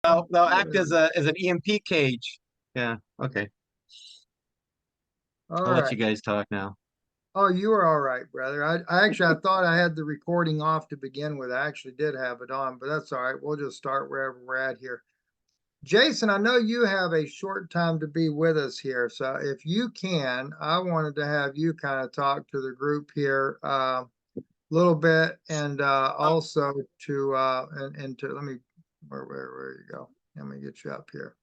They'll act as an EMP cage. Yeah. Okay. All I'll let right. you guys talk now. Oh, you were all right, brother. I thought I had the recording off to begin with. I actually did have it on, but that's all right. We'll just start wherever we're at here. Jason, I know you have a short time to be with us here. So if you can, I wanted to have you kind of talk to the group here a little bit and also to and to let me where you go. Let me get you up here.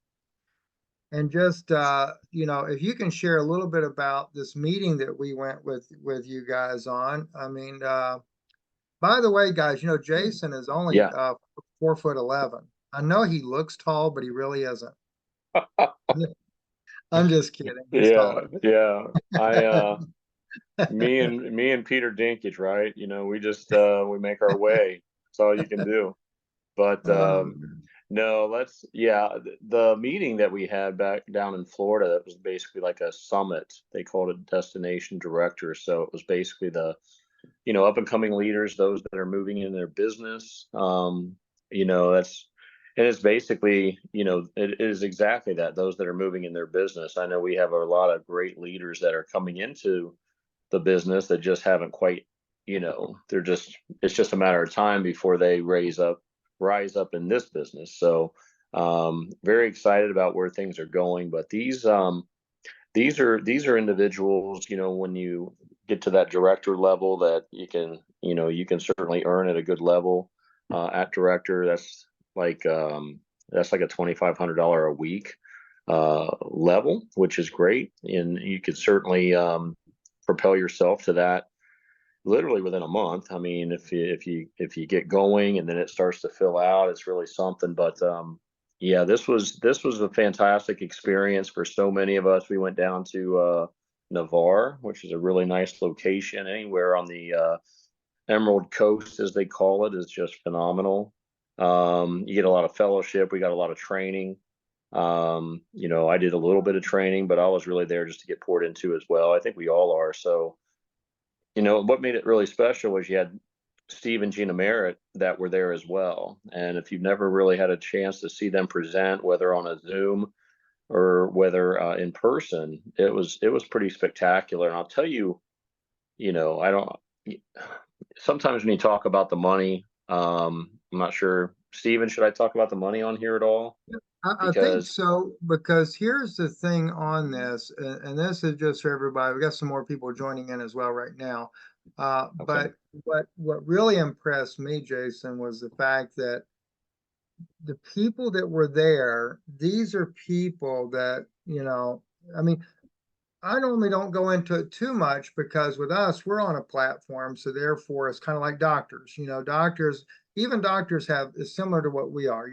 And just if you can share a little bit about this meeting that we went with you guys on. I mean, by the way, guys, Jason is only Yeah. 4'11". I know he looks tall, but he really isn't. I'm just kidding. He's Yeah, taller. yeah. Me and Peter Dinklage, right? We just we make our way. That's all you can do. But no, the meeting that we had back down in Florida, that was basically like a summit. They called it destination director. So it was basically the, up and coming leaders, those that are moving in their business. That's, and it's basically, it is exactly that, those that are moving in their business. I know we have a lot of great leaders that are coming into the business that just haven't quite, it's just a matter of time before they rise up in this business. So very excited about where things are going. But these are individuals, when you get to that director level, that you can certainly earn at a good level at director. That's like a $2,500 a week level, which is great, and you could certainly propel yourself to that literally within a month. I mean, if you get going and then it starts to fill out, it's really something. But yeah, this was a fantastic experience for so many of us. We went down to Navarre, which is a really nice location. Anywhere on the Emerald Coast, as they call it, is just phenomenal. You get a lot of fellowship. We got a lot of training. I did a little bit of training, but I was really there just to get poured into as well. I think we all are. So, what made it really special was you had Steve and Gina Merritt that were there as well. And if you've never really had a chance to see them present, whether on a Zoom or whether in person, it was pretty spectacular. And I'll tell you, I don't. Sometimes when you talk about the money, I'm not sure. Steven, should I talk about the money on here at all? I think Because so, because here's the thing on this, and this is just for everybody. We got some more people joining in as well right now. okay, But what really impressed me, Jason, was the fact that the people that were there, these are people that, I mean, I normally don't go into it too much because with us, we're on a platform. So therefore, it's kind of like doctors. Doctors, even doctors have is similar to what we are.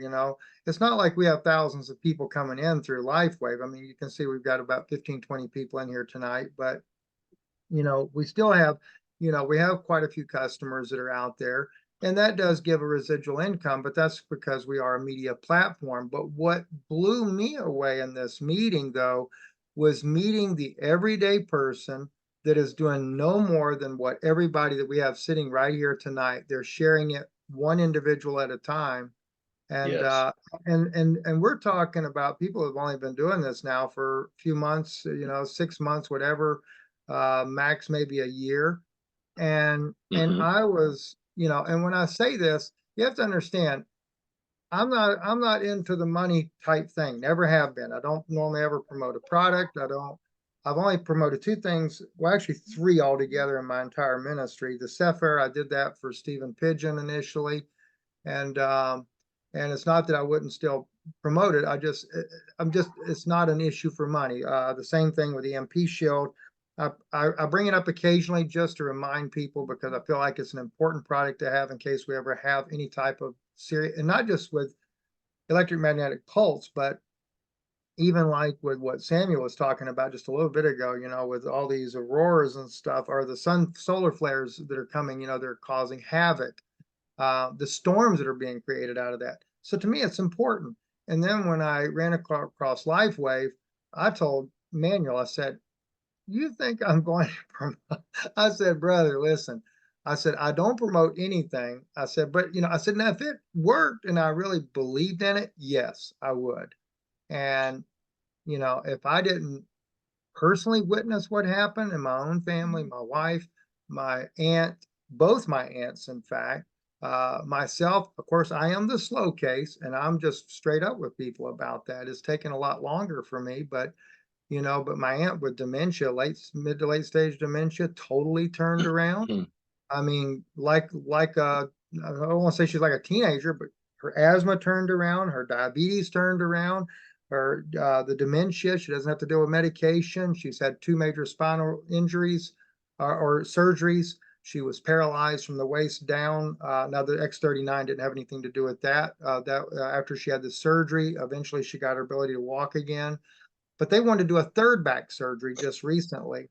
It's not like we have thousands of people coming in through Lifewave. I mean, you can see we've got about 15, 20 people in here tonight, but we still have, we have quite a few customers that are out there. And that does give a residual income, but that's because we are a media platform. But what blew me away in this meeting, though, was meeting the everyday person that is doing no more than what everybody that we have sitting right here tonight. They're sharing it one individual at a time. And yes, and we're talking about people who've only been doing this now for a few months, 6 months, whatever, max maybe a year. And hmm I was, and when I say this, you have to understand, I'm not into the money type thing. Never have been. I don't normally ever promote a product. I've only promoted two things, well, actually three altogether in my entire ministry. The Sapphire, I did that for Stephen Pigeon initially. And and it's not that I wouldn't still promote it. It's not an issue for money. The same thing with the MP Shield. I bring it up occasionally just to remind people because I feel like it's an important product to have in case we ever have any type of serious, and not just with electromagnetic pulse, but even like with what Samuel was talking about just a little bit ago, with all these auroras and stuff, or the solar flares that are coming, they're causing havoc, the storms that are being created out of that. So to me, it's important. And then when I ran across Lifewave, I told Manuel, I said, you think I'm going to promote? I said, brother, listen, I said, I don't promote anything. I said, but I said, now if it worked and I really believed in it, yes, I would. And, if I didn't personally witness what happened in my own family, my wife, my aunt, both my aunts, in fact, myself, of course, I am the slow case, and I'm just straight up with people about that. It's taken a lot longer for me, but my aunt with dementia, mid to late stage dementia, totally turned around. I mean, I don't want to say she's like a teenager, but her asthma turned around, her diabetes turned around, the dementia. She doesn't have to deal with medication. She's had two major spinal injuries or surgeries. She was paralyzed from the waist down. Now the X39 didn't have anything to do with that. After she had the surgery, eventually she got her ability to walk again. But they wanted to do a third back surgery just recently,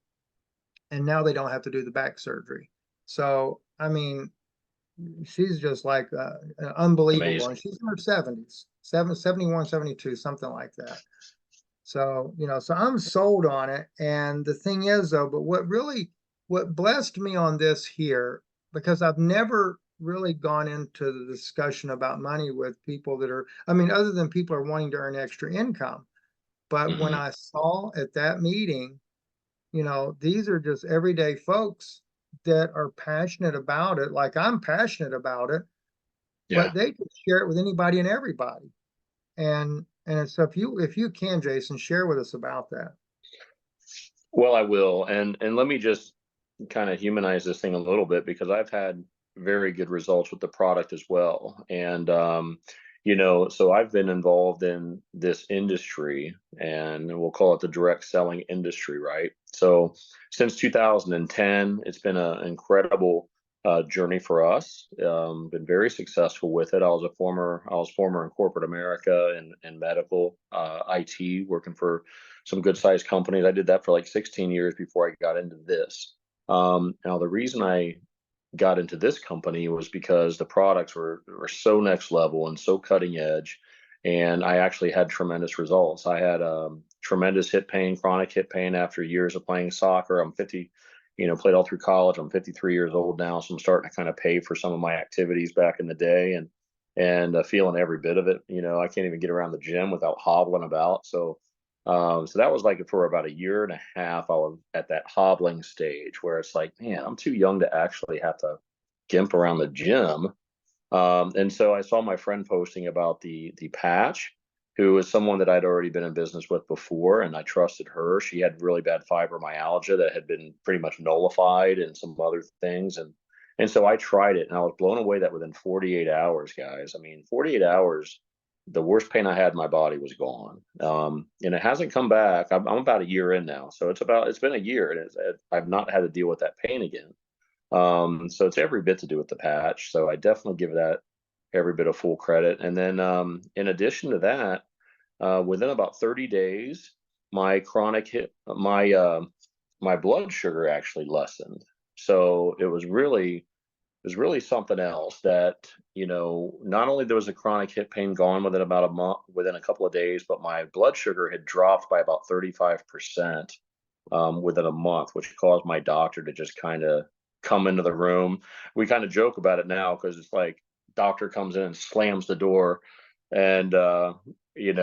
and now they don't have to do the back surgery. So, I mean, she's just like unbelievable. And Amazing. she's in her 70s, 71, 72, something like that. So, so I'm sold on it. And the thing is, though, but what blessed me on this here, because I've never really gone into the discussion about money with people I mean, other than people are wanting to earn extra income. But when Hmm. I saw at that meeting, these are just everyday folks that are passionate about it, like I'm passionate about it, Yeah. but they can share it with anybody and everybody. And so if you can, Jason, share with us about that. Well, I will. And let me just kind of humanize this thing a little bit because I've had very good results with the product as well. And so I've been involved in this industry, and we'll call it the direct selling industry, right? So since 2010, it's been an incredible journey for us. Been very successful with it. I was former in corporate America and medical IT, working for some good sized companies. I did that for like 16 years before I got into this. Now the reason I got into this company was because the products were so next level and so cutting edge, and I actually had tremendous results. I had tremendous hip pain, chronic hip pain after years of playing soccer. I'm 50, played all through college. I'm 53 years old now, so I'm starting to kind of pay for some of my activities back in the day, and feeling every bit of it. I can't even get around the gym without hobbling about. So that was like for about a year and a half. I was at that hobbling stage where it's like, man, I'm too young to actually have to gimp around the gym. And so I saw my friend posting about the patch, who was someone that I'd already been in business with before, and I trusted her. She had really bad fibromyalgia that had been pretty much nullified and some other things. And so I tried it, and I was blown away that within 48 hours, guys. I mean, 48 hours, the worst pain I had in my body was gone. And it hasn't come back. I'm about a year in now, so it's been a year, and I've not had to deal with that pain again. So it's every bit to do with the patch. So I definitely give that every bit of full credit. And then in addition to that, within about 30 days, my chronic hit my blood sugar actually lessened. So it was really something else that, not only there was a chronic hip pain gone within about a month, within a couple of days, but my blood sugar had dropped by about 35% within a month, which caused my doctor to just kind of come into the room. We kind of joke about it now because it's like doctor comes in and slams the door, and we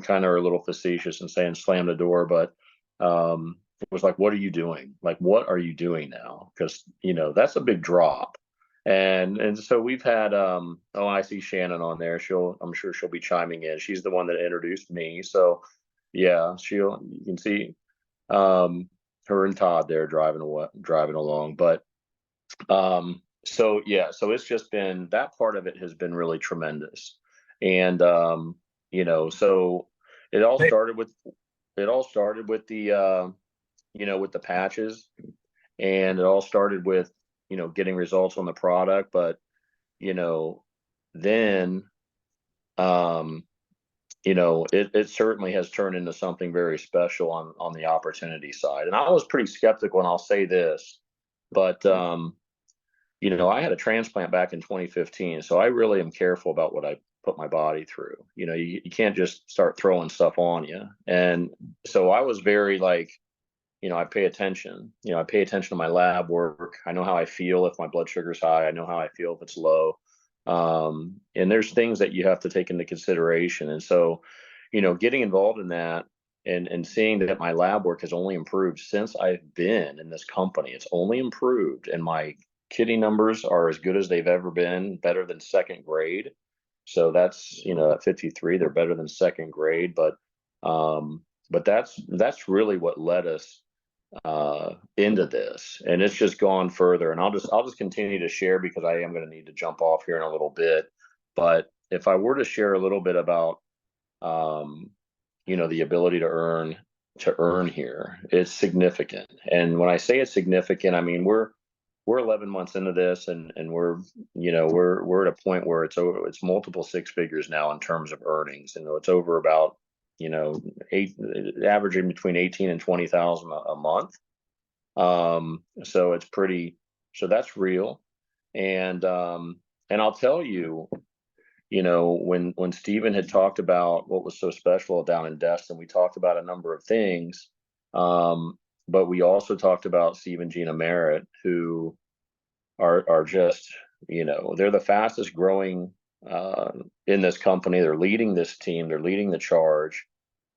kind of are a little facetious in saying slam the door, but it was like, what are you doing? Like, what are you doing now? Because that's a big drop. And so we've had I see Shannon on there. I'm sure she'll be chiming in. She's the one that introduced me. So yeah, you can see her and Todd there driving along. But so yeah, so it's just been, that part of it has been really tremendous. And so it all Hey, started with the with the patches, and it all started with getting results on the product. But then um it certainly has turned into something very special on the opportunity side. And I was pretty skeptical, and I'll say this, but I had a transplant back in 2015, so I really am careful about what I put my body through. You can't just start throwing stuff on you. And so I was very like, I pay attention. I pay attention to my lab work. I know how I feel if my blood sugar's high. I know how I feel if it's low. And there's things that you have to take into consideration. And so, getting involved in that and seeing that my lab work has only improved since I've been in this company. It's only improved, and my kitty numbers are as good as they've ever been, better than second grade. So that's, at 53, they're better than second grade. But that's really what led us into this, and it's just gone further. And I'll just continue to share, because I am going to need to jump off here in a little bit. But if I were to share a little bit about the ability to earn here, it's significant. And when I say it's significant, I mean we're 11 months into this, and we're at a point where it's multiple six figures now in terms of earnings. It's over about averaging between 18 and 20,000 a month. So it's pretty, so that's real. And I'll tell you, when Stephen had talked about what was so special down in Destin, we talked about a number of things. But we also talked about Steve and Gina Merritt, who are just, they're the fastest growing in this company. They're leading this team. They're leading the charge.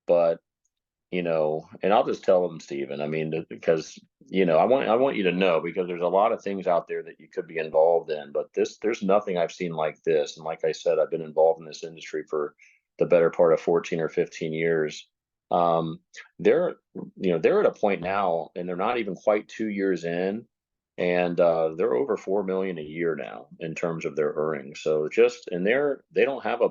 But and I'll just tell them, Stephen, I mean, because I want you to know, because there's a lot of things out there that you could be involved in, but there's nothing I've seen like this. And like I said, I've been involved in this industry for the better part of 14 or 15 years. They're at a point now, and they're not even quite 2 years in, and they're over 4 million a year now in terms of their earnings. So they don't have a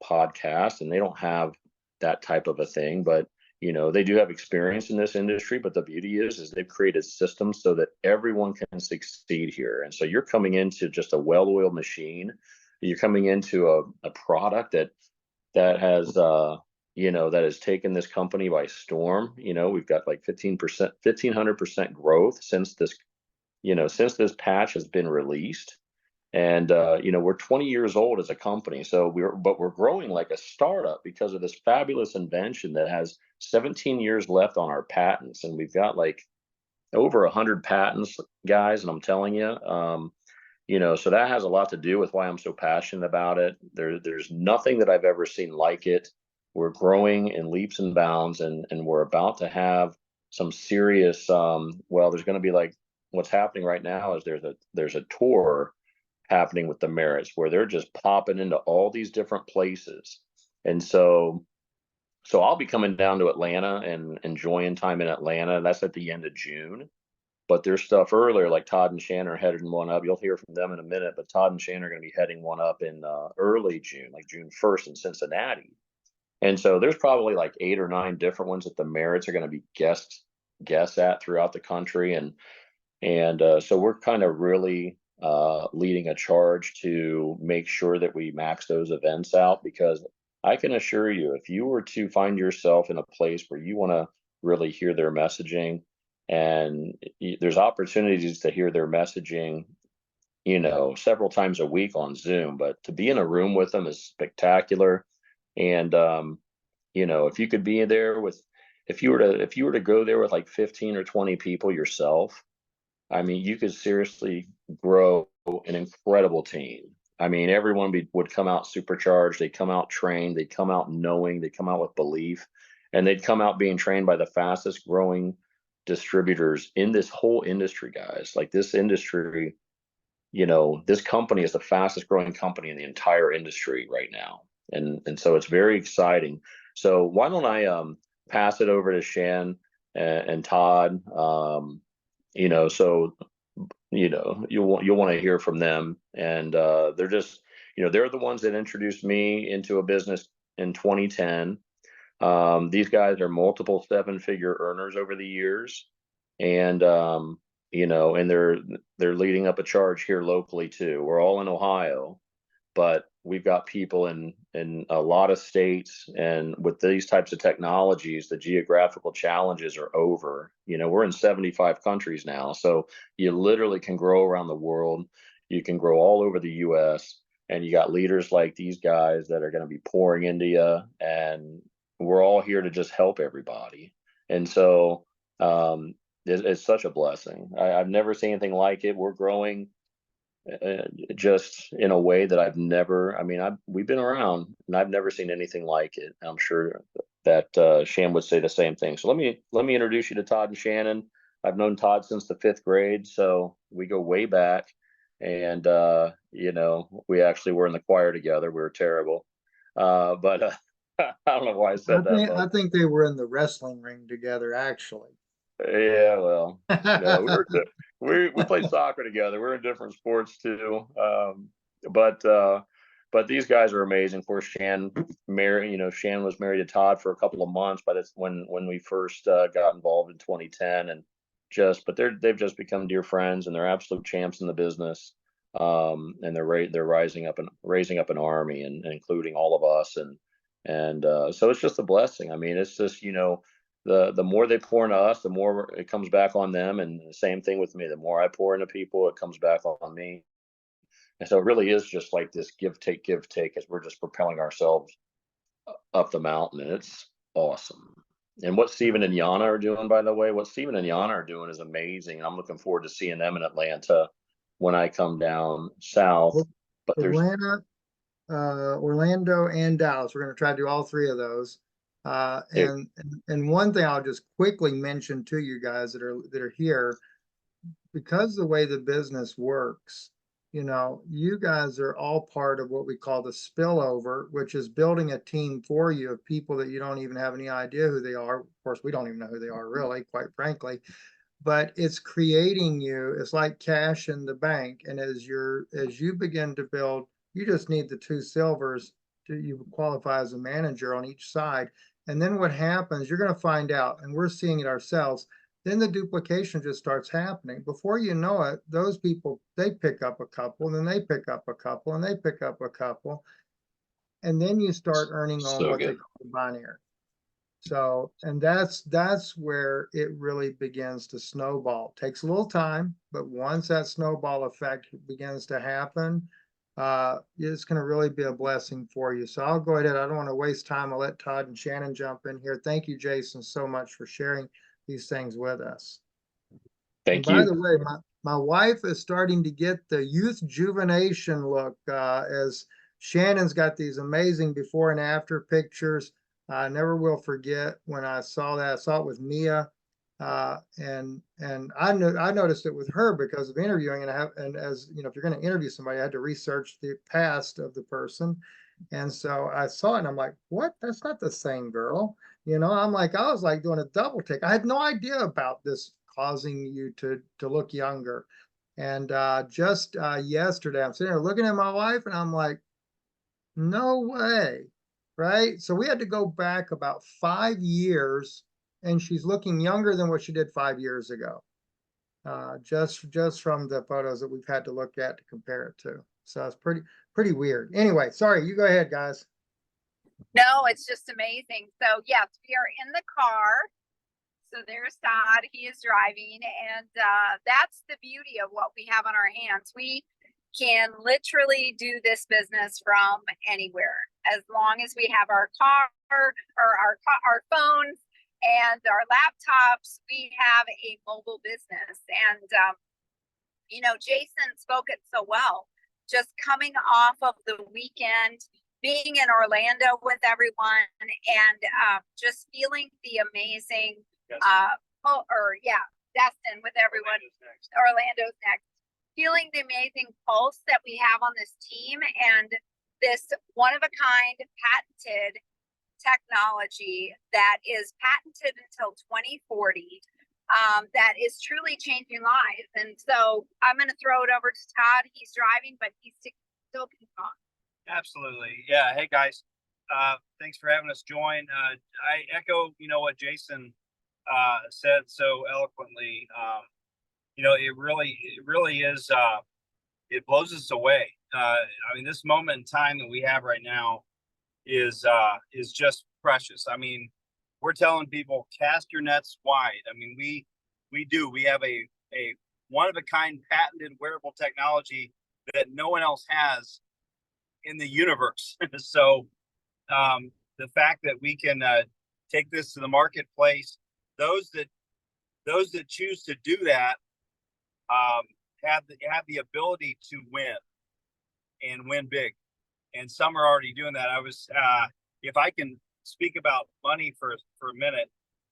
podcast, and they don't have that type of a thing, but they do have experience in this industry. But the beauty is they've created systems so that everyone can succeed here. And so you're coming into just a well-oiled machine. You're coming into a product that has taken this company by storm. We've got like 1,500% growth since this patch has been released. And we're 20 years old as a company, so we're growing like a startup because of this fabulous invention that has 17 years left on our patents, and we've got like over 100 patents, guys. And I'm telling you, so that has a lot to do with why I'm so passionate about it. There's nothing that I've ever seen like it. We're growing in leaps and bounds, and we're about to have some serious. There's going to be, like, what's happening right now is there's a tour happening with the Merritts, where they're just popping into all these different places. And so I'll be coming down to Atlanta and enjoying time in Atlanta. That's at the end of June. But there's stuff earlier, like Todd and Shannon are heading one up. You'll hear from them in a minute, but Todd and Shannon are going to be heading one up in early June, like June 1st in Cincinnati. And so there's probably like 8 or 9 different ones that the Merritts are going to be guests at throughout the country. And so we're kind of really leading a charge to make sure that we max those events out, because I can assure you, if you were to find yourself in a place where you want to really hear their messaging, and there's opportunities to hear their messaging, several times a week on Zoom, but to be in a room with them is spectacular. And if you could be there if you were to go there with like 15 or 20 people yourself, I mean, you could seriously grow an incredible team. I mean, everyone would come out supercharged. They'd come out trained. They'd come out knowing. They'd come out with belief, and they'd come out being trained by the fastest growing distributors in this whole industry, guys. Like, this industry, this company is the fastest growing company in the entire industry right now. And so it's very exciting. So why don't I pass it over to Shan and Todd? So you'll want to hear from them. And they're just, they're the ones that introduced me into a business in 2010. These guys are multiple 7-figure earners over the years, and and they're leading up a charge here locally too. We're all in Ohio, but we've got people in a lot of states. And with these types of technologies, the geographical challenges are over. We're in 75 countries now, so you literally can grow around the world. You can grow all over the US, and you got leaders like these guys that are going to be pouring into you, and we're all here to just help everybody. And so It's such a blessing. I've never seen anything like it. We're growing just in a way that I've never. I mean, we've been around, and I've never seen anything like it. I'm sure that Shan would say the same thing. So let me introduce you to Todd and Shannon. I've known Todd since the 5th grade, so we go way back. And we actually were in the choir together. We were terrible, but I don't know why I said that, I but think they were in the wrestling ring together, actually. yeah, well, no, we played soccer together. We're in different sports too. But but these guys are amazing. Of course, Shan was married to Todd for a couple of months, but it's when we first got involved in 2010, and but they've just become dear friends, and they're absolute champs in the business. And they're raising up an army, and including all of us, and so it's just a blessing. I mean, it's just the more they pour into us, the more it comes back on them, and the same thing with me. The more I pour into people, it comes back on me. And so it really is just like this give take as we're just propelling ourselves up the mountain, and it's awesome. And what Steven and Yana are doing, by the way, what Steven and Yana are doing is amazing. I'm looking forward to seeing them in Atlanta when I come down south. But Atlanta, Orlando, and Dallas. We're going to try to do all three of those. And one thing I'll just quickly mention to you guys that are here, because the way the business works, you guys are all part of what we call the spillover, which is building a team for you of people that you don't even have any idea who they are. Of course, we don't even know who they are, really, quite frankly. But it's creating you. It's like cash in the bank. And as you begin to build, you just need the 2 silvers you qualify as a manager on each side. And then what happens, you're going to find out, and we're seeing it ourselves, then the duplication just starts happening. Before you know it, those people, they pick up a couple, and then they pick up a couple, and they pick up a couple. And then you start earning on what they call binary. So, and that's where it really begins to snowball. It takes a little time, but once that snowball effect begins to happen, it's going to really be a blessing for you. So I'll go ahead. I don't want to waste time. I'll let Todd and Shannon jump in here. Thank you, Jason, so much for sharing these things with us. Thank you. By the way, my wife is starting to get the youth juvenation look as Shannon's got these amazing before and after pictures. I never will forget when I saw that. I saw it with Mia, and I noticed it with her because of interviewing. And as you know, if you're going to interview somebody, I had to research the past of the person, and so I saw it, and I'm like, "What? That's not the same girl." I'm like, I was like doing a double take. I had no idea about this causing you to look younger. And just yesterday, I'm sitting there looking at my wife, and I'm like, no way. Right? So we had to go back about 5 years, and she's looking younger than what she did 5 years ago. Just from the photos that we've had to look at to compare it to. So it's pretty weird. Anyway, sorry, you go ahead, guys. No, it's just amazing. So yes, we are in the car. So there's Todd, he is driving, and that's the beauty of what we have on our hands. We can literally do this business from anywhere, as long as we have our car or our phones and our laptops. We have a mobile business, and Jason spoke it so well. Just coming off of the weekend, being in Orlando with everyone, and just feeling the amazing. Destin with everyone. Orlando's next. Feeling the amazing pulse that we have on this team, and this one-of-a-kind patented technology that is patented until 2040, that is truly changing lives. And so I'm going to throw it over to Todd. He's driving, but he still can talk. Absolutely. Yeah. Hey, guys. Thanks for having us join. I echo, what Jason said so eloquently. It really is, it blows us away. I mean, this moment in time that we have right now is just precious. I mean, we're telling people, cast your nets wide. I mean, we have a one-of-a-kind patented wearable technology that no one else has in the universe. So the fact that we can take this to the marketplace, those that those that choose to do that have the ability to win and win big. And some are already doing that. I was, if I can speak about money for a minute,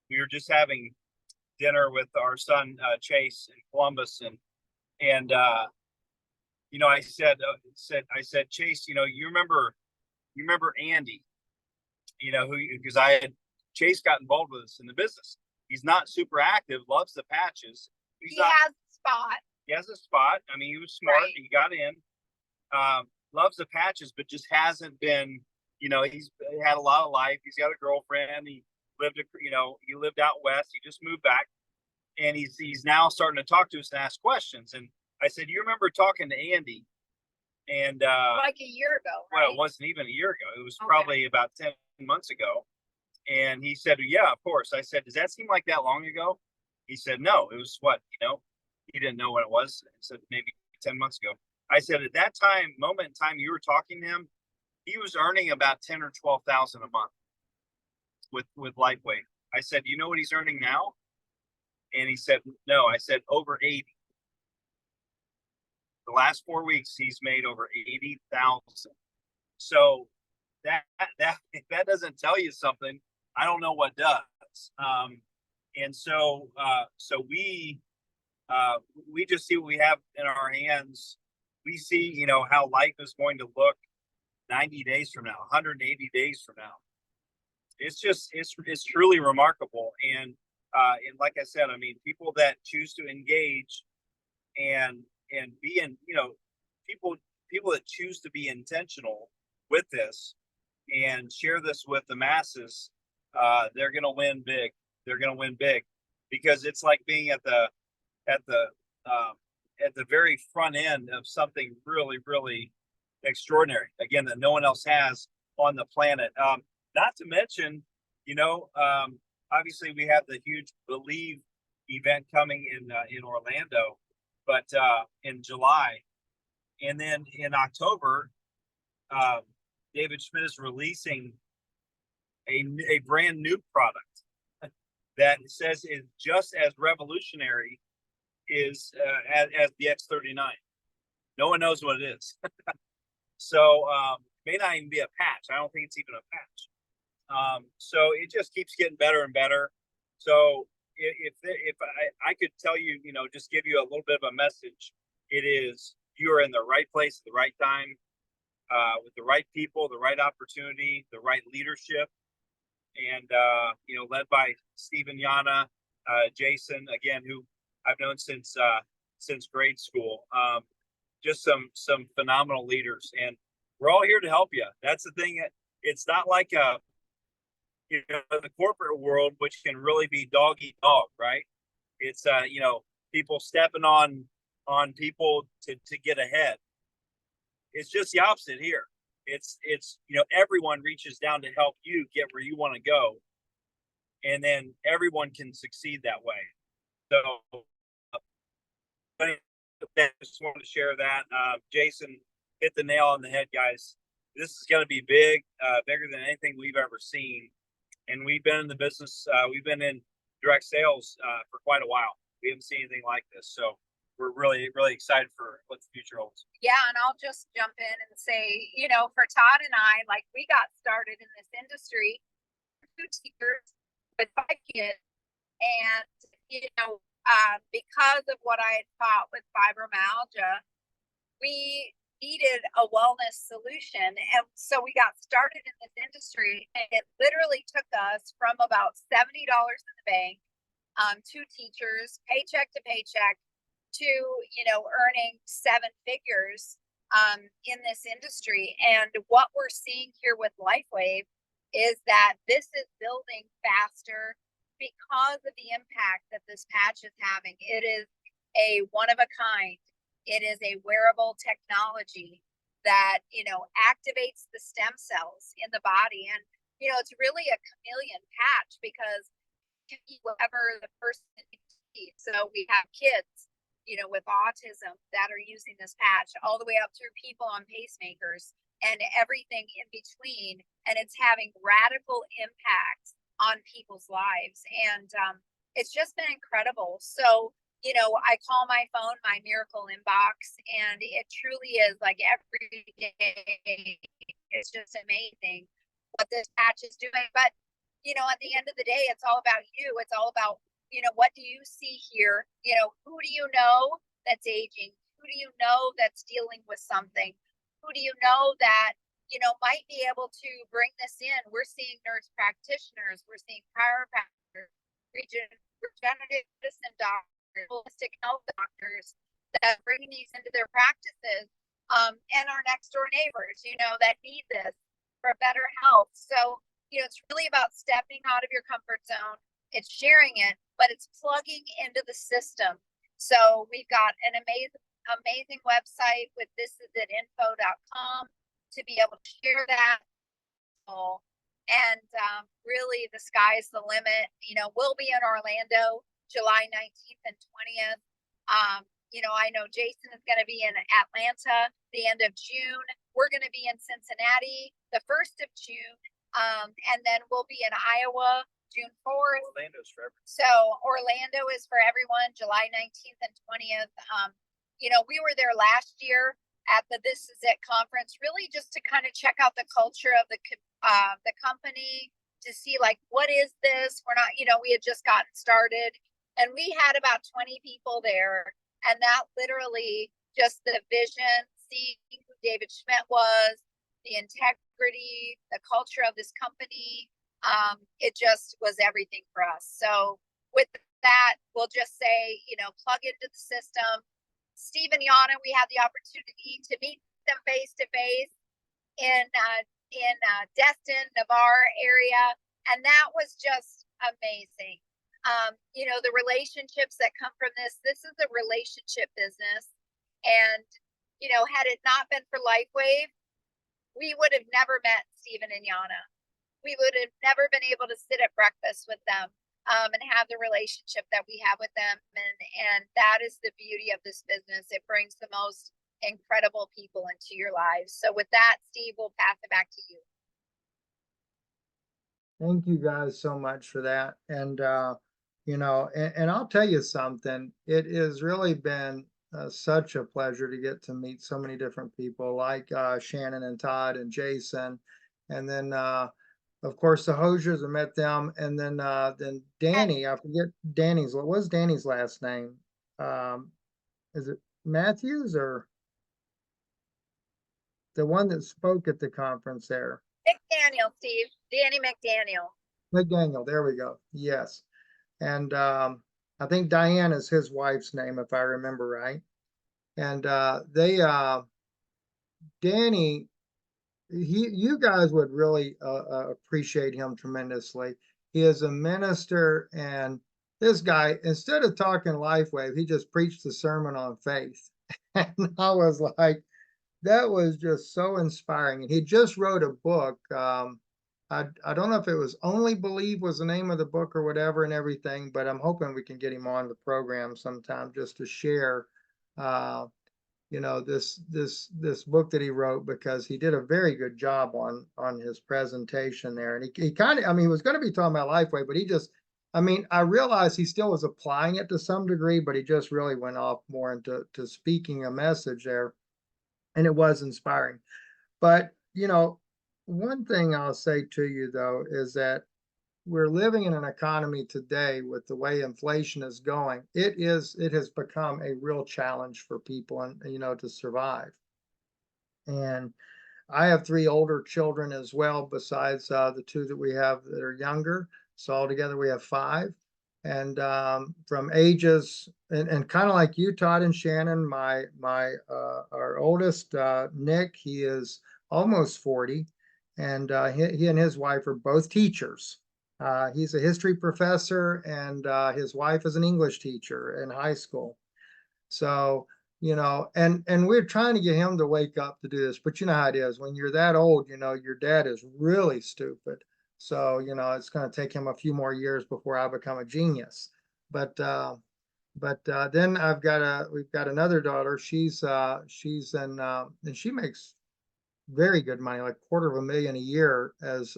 we were just having dinner with our son Chase in Columbus, and you know, I said, Chase, you know, you remember Andy, you know, who, because I had Chase got involved with us in the business. He's not super active, loves the patches. He has a spot. He has a spot. I mean, he was smart. Right. He got in. Loves the patches, but just hasn't been, you know, he's had a lot of life. He's got a girlfriend. He lived, you know, he lived out west. He just moved back, and he's now starting to talk to us and ask questions. And I said, you remember talking to Andy? And Like a year ago, right? well, it wasn't even a year ago. It was probably about 10 months ago. And he said, yeah, of course. I said, does that seem like that long ago? He said, no, it was what, you know, he didn't know what it was. He said, maybe 10 months ago. I said, at that time, moment in time you were talking to him, he was earning about 10 or 12,000 a month with Lifewave. I said, you know what he's earning now? And he said, no. I said, over 80. The last 4 weeks, he's made over 80,000. So that if that doesn't tell you something, I don't know what does. And so we just see what we have in our hands. We see, you know, how life is going to look 90 days from now, 180 days from now. It's just, it's truly remarkable. And like I said, I mean, people that choose to engage and be in, you know, people that choose to be intentional with this and share this with the masses, they're going to win big. They're going to win big, because it's like being at the very front end of something really, really extraordinary, again, that no one else has on the planet. Not to mention, you know, obviously we have the huge Believe event coming in Orlando, but in July, and then in October, David Schmidt is releasing a brand new product that says is just as revolutionary as the X39. No one knows what it is. So may not even be a patch. I don't think it's even a patch. So it just keeps getting better and better. So if I could tell you, you know, just give you a little bit of a message, it is you are in the right place at the right time, with the right people, the right opportunity, the right leadership, and you know, led by Stephen Yana, Jason, again, who I've known since grade school. Just some phenomenal leaders, and we're all here to help you. That's the thing. It's not like you know, the corporate world, which can really be dog eat dog, right? It's you know, people stepping on people to get ahead. It's just the opposite here. It's you know, everyone reaches down to help you get where you want to go, and then everyone can succeed that way. So I just wanted to share that. Jason hit the nail on the head, guys. This is going to be big, bigger than anything we've ever seen. And we've been in the business, we've been in direct sales for quite a while. We haven't seen anything like this. So we're really, really excited for what the future holds. Yeah, and I'll just jump in and say, you know, for Todd and I, like, we got started in this industry 2 years with 5 kids, and you know, because of what I had taught with fibromyalgia, we needed a wellness solution, and so we got started in this industry, and it literally took us from about $70 in the bank, 2 teachers, paycheck to paycheck, to, you know, earning 7 figures in this industry. And what we're seeing here with Lifewave is that this is building faster because of the impact that this patch is having. It is a one of a kind. It is a wearable technology that, you know, activates the stem cells in the body. And, you know, it's really a chameleon patch because it can be whatever the person needs. So we have kids, you know, with autism that are using this patch, all the way up through people on pacemakers and everything in between. And it's having radical impacts on people's lives. And it's just been incredible. So, you know, I call my phone my miracle inbox, and it truly is like every day. It's just amazing what this patch is doing. But, you know, at the end of the day, it's all about you. It's all about, you know, what do you see here? You know, who do you know that's aging? Who do you know that's dealing with something? Who do you know that, you know, might be able to bring this in? We're seeing nurse practitioners, we're seeing chiropractors, regenerative medicine doctors, holistic health doctors that are bringing these into their practices, and our next door neighbors, you know, that need this for better health. So, you know, it's really about stepping out of your comfort zone. It's sharing it, but it's plugging into the system. So we've got an amazing website with thisisit.info.com to be able to share that. And really, the sky's the limit. You know, we'll be in Orlando July 19th and 20th. You know, I know Jason is going to be in Atlanta the end of June. We're going to be in Cincinnati the 1st of June. And then we'll be in Iowa June 4th. Orlando's forever. So Orlando is for everyone, July 19th and 20th. You know, we were there last year at the This Is It conference, really just to kind of check out the culture of the company, to see like, what is this? We're not, you know, we had just gotten started, and we had about 20 people there. And that literally just the vision, seeing who David Schmidt was, the integrity, the culture of this company. It just was everything for us. So with that, we'll just say, you know, plug into the system. Steve and Yana, we had the opportunity to meet them face to face in Destin, Navarre area, and that was just amazing. You know, the relationships that come from this is a relationship business. And, you know, had it not been for Lifewave, we would have never met Stephen and Yana. We would have never been able to sit at breakfast with them and have the relationship that we have with them. And that is the beauty of this business. It brings the most incredible people into your lives. So with that, Steve, we'll pass it back to you. Thank you guys so much for that. And, you know, and I'll tell you something, it has really been such a pleasure to get to meet so many different people like Shannon and Todd and Jason. And then, of course, the Hosiers, I met them. And then Danny, I forget Danny's, what was Danny's last name? Is it Matthews or the one that spoke at the conference there? McDaniel, Steve. Danny McDaniel. McDaniel, there we go. Yes. And I think Diane is his wife's name, if I remember right. And Danny, you guys would really appreciate him tremendously. He is a minister, and this guy, instead of talking Lifewave, he just preached the sermon on faith. And I was like, that was just so inspiring. And he just wrote a book. I don't know if it was Only Believe was the name of the book or whatever and everything, but I'm hoping we can get him on the program sometime just to share, you know, this book that he wrote, because he did a very good job on his presentation there. And he kind of, I mean, he was going to be talking about Lifeway, but he just, I mean, I realized he still was applying it to some degree, but he just really went off more into speaking a message there. And it was inspiring. But, you know, one thing I'll say to you, though, is that we're living in an economy today with the way inflation is going. It has become a real challenge for people, and you know, to survive. And I have 3 older children as well, besides the 2 that we have that are younger. So altogether we have 5. And from ages, and kind of like you, Todd and Shannon, our oldest, Nick, he is almost 40. And he and his wife are both teachers. He's a history professor, and his wife is an English teacher in high school. So, you know, and we're trying to get him to wake up to do this. But you know how it is. When you're that old, you know, your dad is really stupid. So, you know, it's going to take him a few more years before I become a genius. But then we've got another daughter. She's in, and she makes very good money, like $250,000 a year as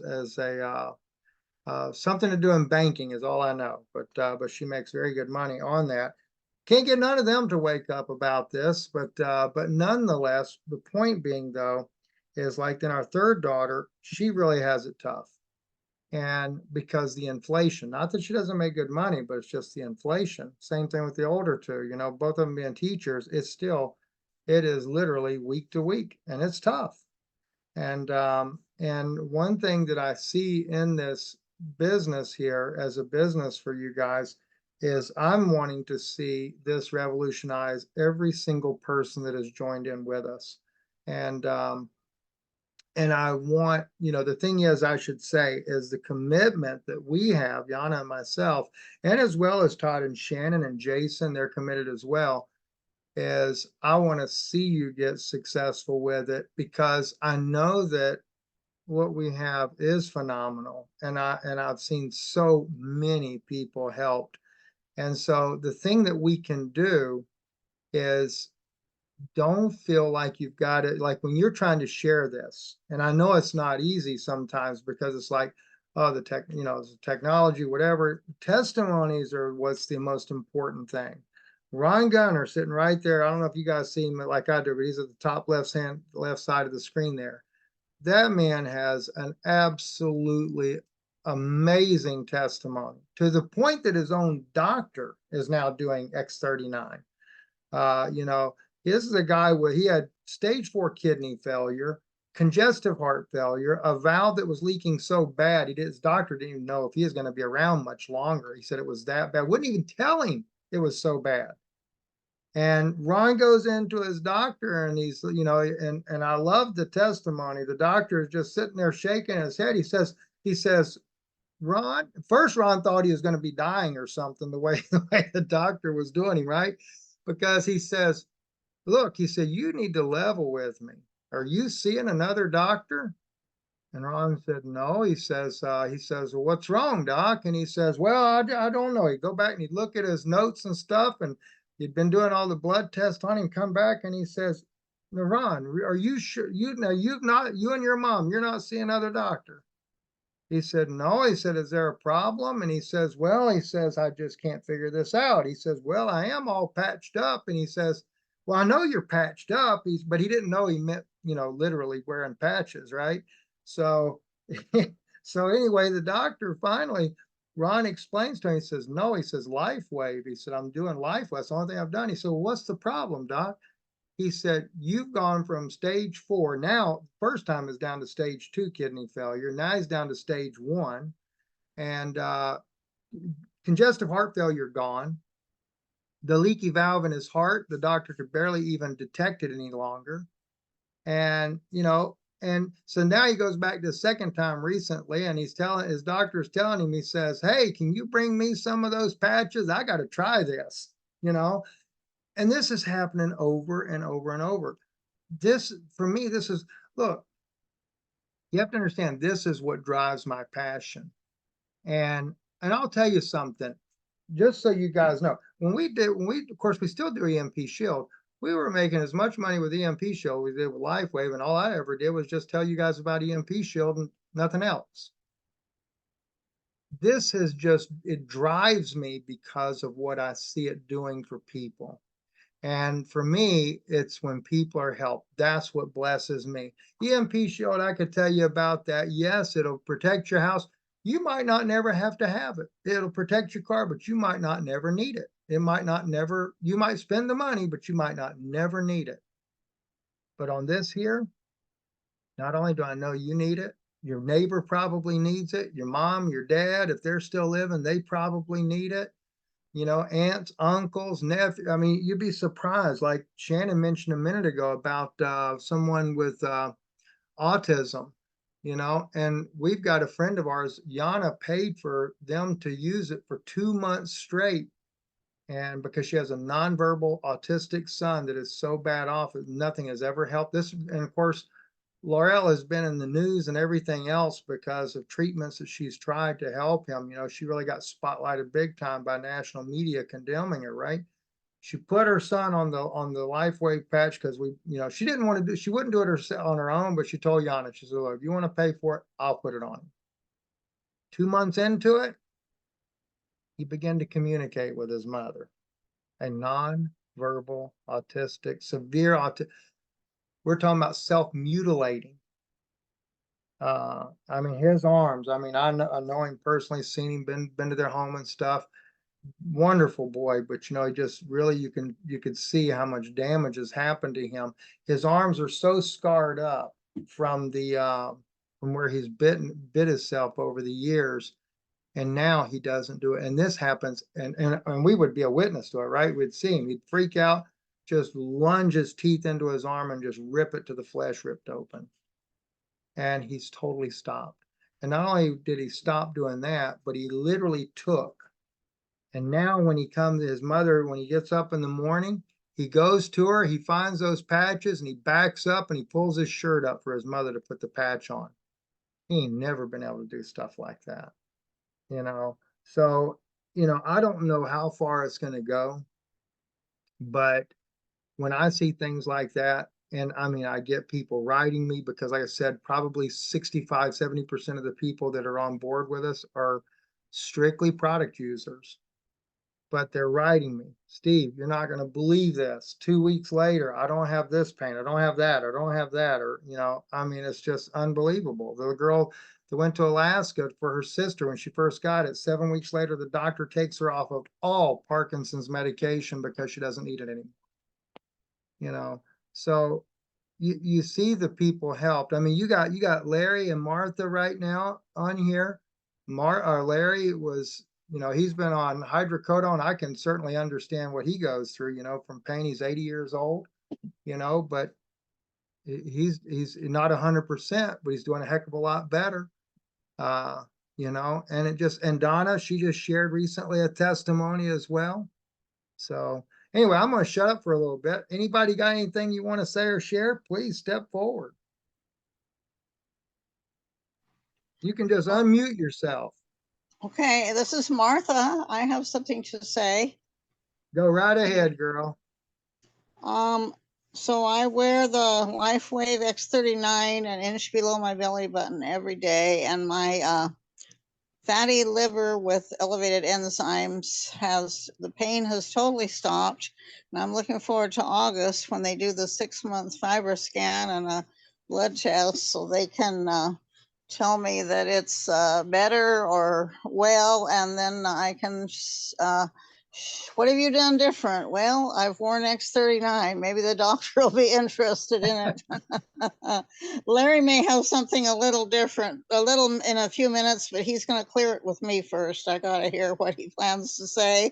Something to do in banking is all I know, but she makes very good money on that. Can't get none of them to wake up about this, but nonetheless, the point being though, is like then our third daughter, she really has it tough. And because the inflation, not that she doesn't make good money, but it's just the inflation. Same thing with the older two, you know, both of them being teachers, it is literally week to week and it's tough. And one thing that I see in this business here as a business for you guys is I'm wanting to see this revolutionize every single person that has joined in with us. And and I want, you know, the thing is, I should say, is the commitment that we have, Yana and myself, and as well as Todd and Shannon and Jason, they're committed as well, is I want to see you get successful with it because I know that what we have is phenomenal. And I've seen so many people helped. And so the thing that we can do is don't feel like you've got it, like when you're trying to share this, and I know it's not easy sometimes because it's like, oh, the tech, you know, technology, whatever. Testimonies are what's the most important thing. Ron Gunner sitting right there. I don't know if you guys see him like I do, but he's at the top left side of the screen there. That man has an absolutely amazing testimony to the point that his own doctor is now doing X39. You know, this is a guy where he had stage 4 kidney failure, congestive heart failure, a valve that was leaking so bad, his doctor didn't even know if he was going to be around much longer. He said it was that bad. Wouldn't even tell him it was so bad. And Ron goes into his doctor and he's, you know, and I love the testimony. The doctor is just sitting there shaking his head. He says, Ron, first Ron thought he was going to be dying or something, the way the doctor was doing him, right? Because he says, look, he said, you need to level with me. Are you seeing another doctor? And Ron said, no. He says, well, what's wrong, doc? And he says, well, I don't know. He'd go back and he'd look at his notes and stuff, and he'd been doing all the blood tests on him, come back, and he says, now, Ron, are you sure you and your mom, you're not seeing another doctor? He said, no. He said, is there a problem? And he says, well, I just can't figure this out. He says, well, I am all patched up. And he says, well, I know you're patched up. But he didn't know he meant, you know, literally wearing patches, right? So, so anyway, the doctor finally, Ron explains to him, he says, no, he says, Lifewave. He said, I'm doing Lifewave. That's the only thing I've done. He said, well, what's the problem, doc? He said, you've gone from stage 4. Now, first time is down to stage 2 kidney failure. Now he's down to stage 1. And congestive heart failure gone. The leaky valve in his heart, the doctor could barely even detect it any longer. And, you know, and so now he goes back to the second time recently, and his doctor's telling him, he says, hey, can you bring me some of those patches? I got to try this, you know. And this is happening over and over and over. This, for me, look, you have to understand, this is what drives my passion. And I'll tell you something, just so you guys know, of course, we still do EMP Shield. We were making as much money with EMP Shield we did with Lifewave, and all I ever did was just tell you guys about EMP Shield and nothing else. This it drives me because of what I see it doing for people. And for me, it's when people are helped. That's what blesses me. EMP Shield, I could tell you about that. Yes, it'll protect your house. You might not never have to have it. It'll protect your car, but you might not never need it. You might spend the money, but you might not never need it. But on this here, not only do I know you need it, your neighbor probably needs it. Your mom, your dad, if they're still living, they probably need it. You know, aunts, uncles, nephews. I mean, you'd be surprised. Like Shannon mentioned a minute ago about someone with autism, you know, and we've got a friend of ours, Yana, paid for them to use it for 2 months straight. And because she has a nonverbal autistic son that is so bad off that nothing has ever helped. And of course, Laurel has been in the news and everything else because of treatments that she's tried to help him. You know, she really got spotlighted big time by national media condemning her, right? She put her son on the Lifewave patch because she wouldn't do it on her own, but she told Yana, she said, look, if you want to pay for it, I'll put it on him. 2 months into it, he began to communicate with his mother, a non-verbal autistic, severe autistic. We're talking about self-mutilating. I mean, his arms, I mean, I know him personally, seen him, been to their home and stuff. Wonderful boy, but you know, he just really, you could see how much damage has happened to him. His arms are so scarred up from from where he's bit himself over the years, and now he doesn't do it. And this happens, and we would be a witness to it, right? We'd see him, he'd freak out, just lunge his teeth into his arm and just rip it to the flesh ripped open. And he's totally stopped. And not only did he stop doing that, but he literally took. And now when he comes, his mother, when he gets up in the morning, he goes to her, he finds those patches and he backs up and he pulls his shirt up for his mother to put the patch on. He ain't never been able to do stuff like that, you know? So, you know, I don't know how far it's going to go, but when I see things like that, and I mean, I get people writing me because, like I said, probably 65, 70% of the people that are on board with us are strictly product users. But they're writing me, Steve, you're not going to believe this. 2 weeks later, I don't have this pain. I don't have that. I don't have that. Or, you know, I mean, it's just unbelievable. The girl that went to Alaska for her sister when she first got it, 7 weeks later, the doctor takes her off of all Parkinson's medication because she doesn't need it anymore. You know, so you see the people helped. I mean, you got Larry and Martha right now on here. Larry was, you know, he's been on hydrocodone. I can certainly understand what he goes through, you know, from pain. He's 80 years old, you know, but he's not 100%, but he's doing a heck of a lot better. You know, and Donna, she just shared recently a testimony as well. So anyway, I'm going to shut up for a little bit. Anybody got anything you want to say or share? Please step forward. You can just unmute yourself. Okay, this is Martha. I have something to say. Go right ahead, girl. So I wear the Lifewave X39 an inch below my belly button every day, and my fatty liver with elevated enzymes the pain has totally stopped. And I'm looking forward to August when they do the 6-month fiber scan and a blood test so they can tell me that it's better or well, and then I can, what have you done different? Well, I've worn X39. Maybe the doctor will be interested in it. Larry may have something a little different, in a few minutes, but he's going to clear it with me first. I got to hear what he plans to say.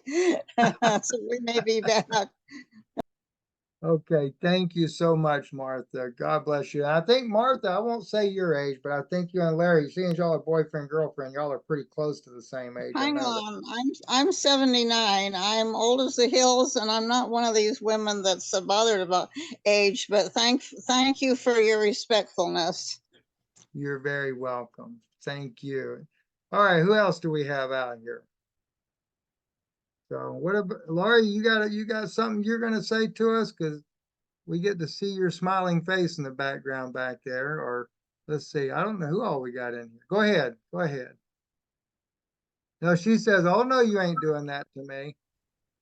So we may be back. Okay, thank you so much, Martha. God bless you. I think, Martha, I won't say your age, but I think you and Larry, seeing y'all are boyfriend, girlfriend, y'all are pretty close to the same age. Hang on, I'm 79. I'm old as the hills, and I'm not one of these women that's bothered about age. But thank you for your respectfulness. You're very welcome. Thank you. All right, who else do we have out here? So what about Laurie? You got something you're gonna say to us? Because we get to see your smiling face in the background back there. Or let's see, I don't know who all we got in here. Go ahead. Go ahead. No, she says, oh no, you ain't doing that to me.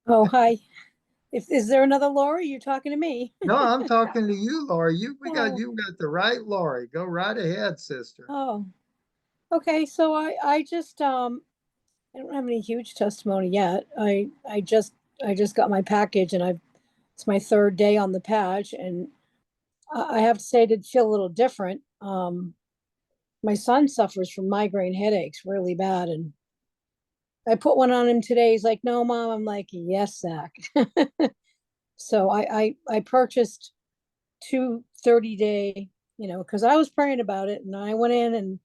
Oh, hi. Is there another Lori? You're talking to me. No, I'm talking to you, Laurie. You got the right Laurie. Go right ahead, sister. Oh, okay. So I just I don't have any huge testimony yet. I just got my package and it's my third day on the patch, and I have to say it did feel a little different. My son suffers from migraine headaches really bad, and I put one on him today. He's like, "No, Mom." I'm like, "Yes, Zach." So I purchased 2 30-day, you know, because I was praying about it, and I went in and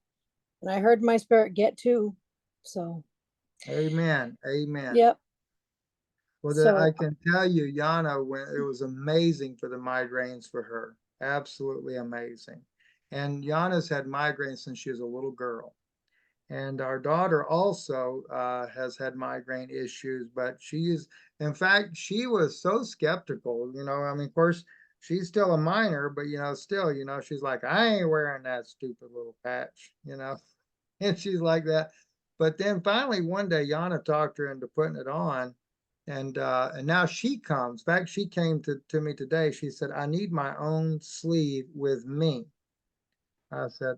I heard my spirit get 2. So Amen. Amen. yep. Well, So I can tell you, Yana, it was amazing for the migraines for her. Absolutely amazing. And Yana's had migraines since she was a little girl. And our daughter also has had migraine issues, but in fact, she was so skeptical, you know, I mean, of course, she's still a minor, but, you know, still, you know, she's like, I ain't wearing that stupid little patch, you know, and she's like that. But then finally one day Yana talked her into putting it on, and now she comes. In fact, she came to me today. She said, I need my own sleeve with me. I said,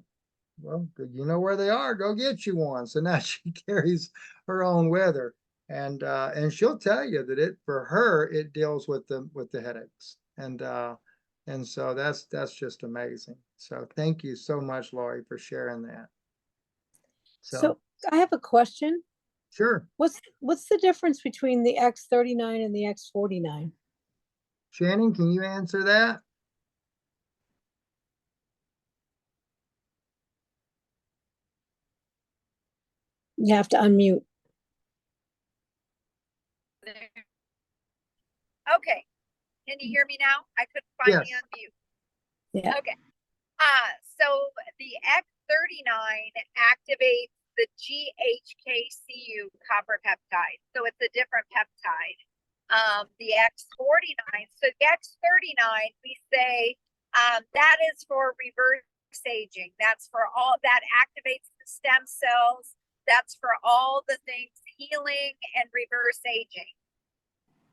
well, you know where they are, go get you one. So now she carries her own with her. And she'll tell you that for her it deals with the headaches. And so that's just amazing. So thank you so much, Lori, for sharing that. So I have a question. Sure. What's the difference between the X39 and the X49? Shannon, can you answer that? You have to unmute. Okay, can you hear me now? I couldn't find the Yes. unmute. Yeah. Okay. So the X39 activates the GHKCU copper peptide. So it's a different peptide. The X49, so the X39, we say that is for reverse aging. That's for all that activates the stem cells. That's for all the things healing and reverse aging.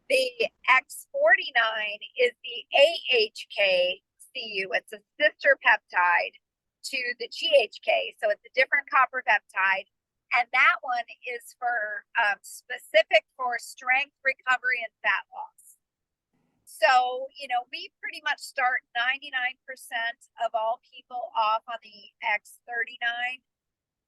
The X49 is the AHKCU. It's a sister peptide to the GHK. So it's a different copper peptide. And that one is for specific for strength, recovery, and fat loss. So, we pretty much start 99% of all people off on the X39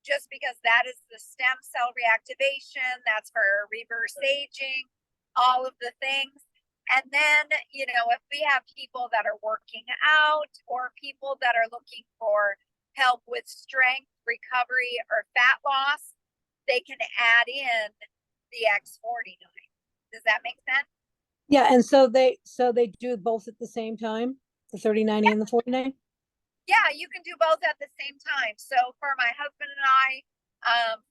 just because that is the stem cell reactivation. That's for reverse aging, all of the things. And then, if we have people that are working out or people that are looking for help with strength, recovery, or fat loss, they can add in the X49. Does that make sense? Yeah, and so they do both at the same time, the 39 and the 49? Yeah, you can do both at the same time. So for my husband and I,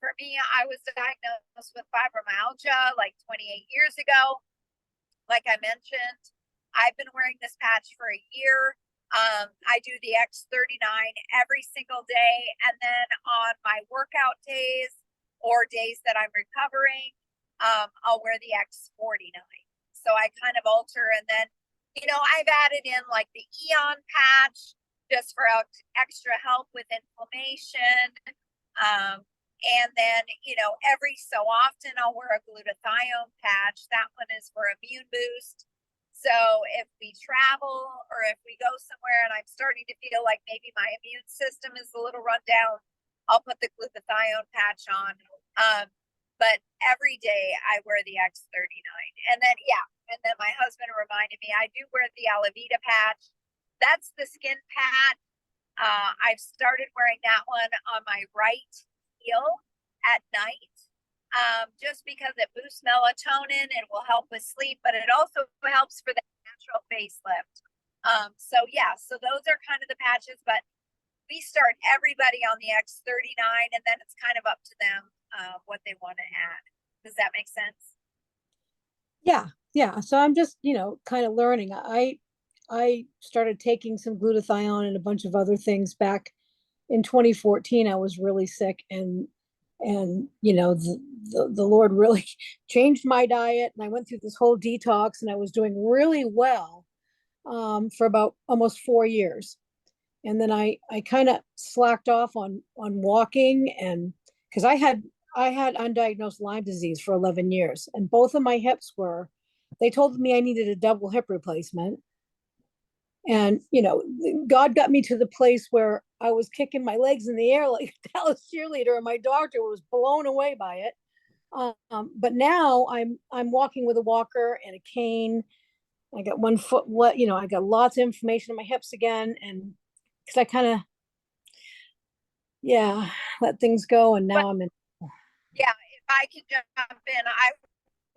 for me, I was diagnosed with fibromyalgia like 28 years ago. Like I mentioned, I've been wearing this patch for a year. I do the X39 every single day. And then on my workout days or days that I'm recovering, I'll wear the X49. So I kind of alter. And then, I've added in like the Eon patch just for extra help with inflammation. And then, every so often I'll wear a glutathione patch. That one is for immune boost. So if we travel or if we go somewhere and I'm starting to feel like maybe my immune system is a little run down, I'll put the glutathione patch on. But every day I wear the X39. And then, my husband reminded me, I do wear the Alavita patch. That's the skin pad. I've started wearing that one on my right heel at night, just because it boosts melatonin and will help with sleep, but it also helps for the natural facelift. So those are kind of the patches, but we start everybody on the X39 and then it's kind of up to them what they want to add. Does that make sense? Yeah. So I'm just, kind of learning. I started taking some glutathione and a bunch of other things back in 2014. I was really sick and the Lord really changed my diet, and I went through this whole detox and I was doing really well for about almost 4 years. And then I kind of slacked off on walking, and because I had undiagnosed Lyme disease for 11 years and both of my hips they told me I needed a double hip replacement. And, God got me to the place where I was kicking my legs in the air like a Dallas cheerleader, and my doctor was blown away by it. But now I'm walking with a walker and a cane. I got one foot, I got lots of inflammation in my hips again. And because I kind of, let things go. And now I'm in. Yeah, if I can jump in, I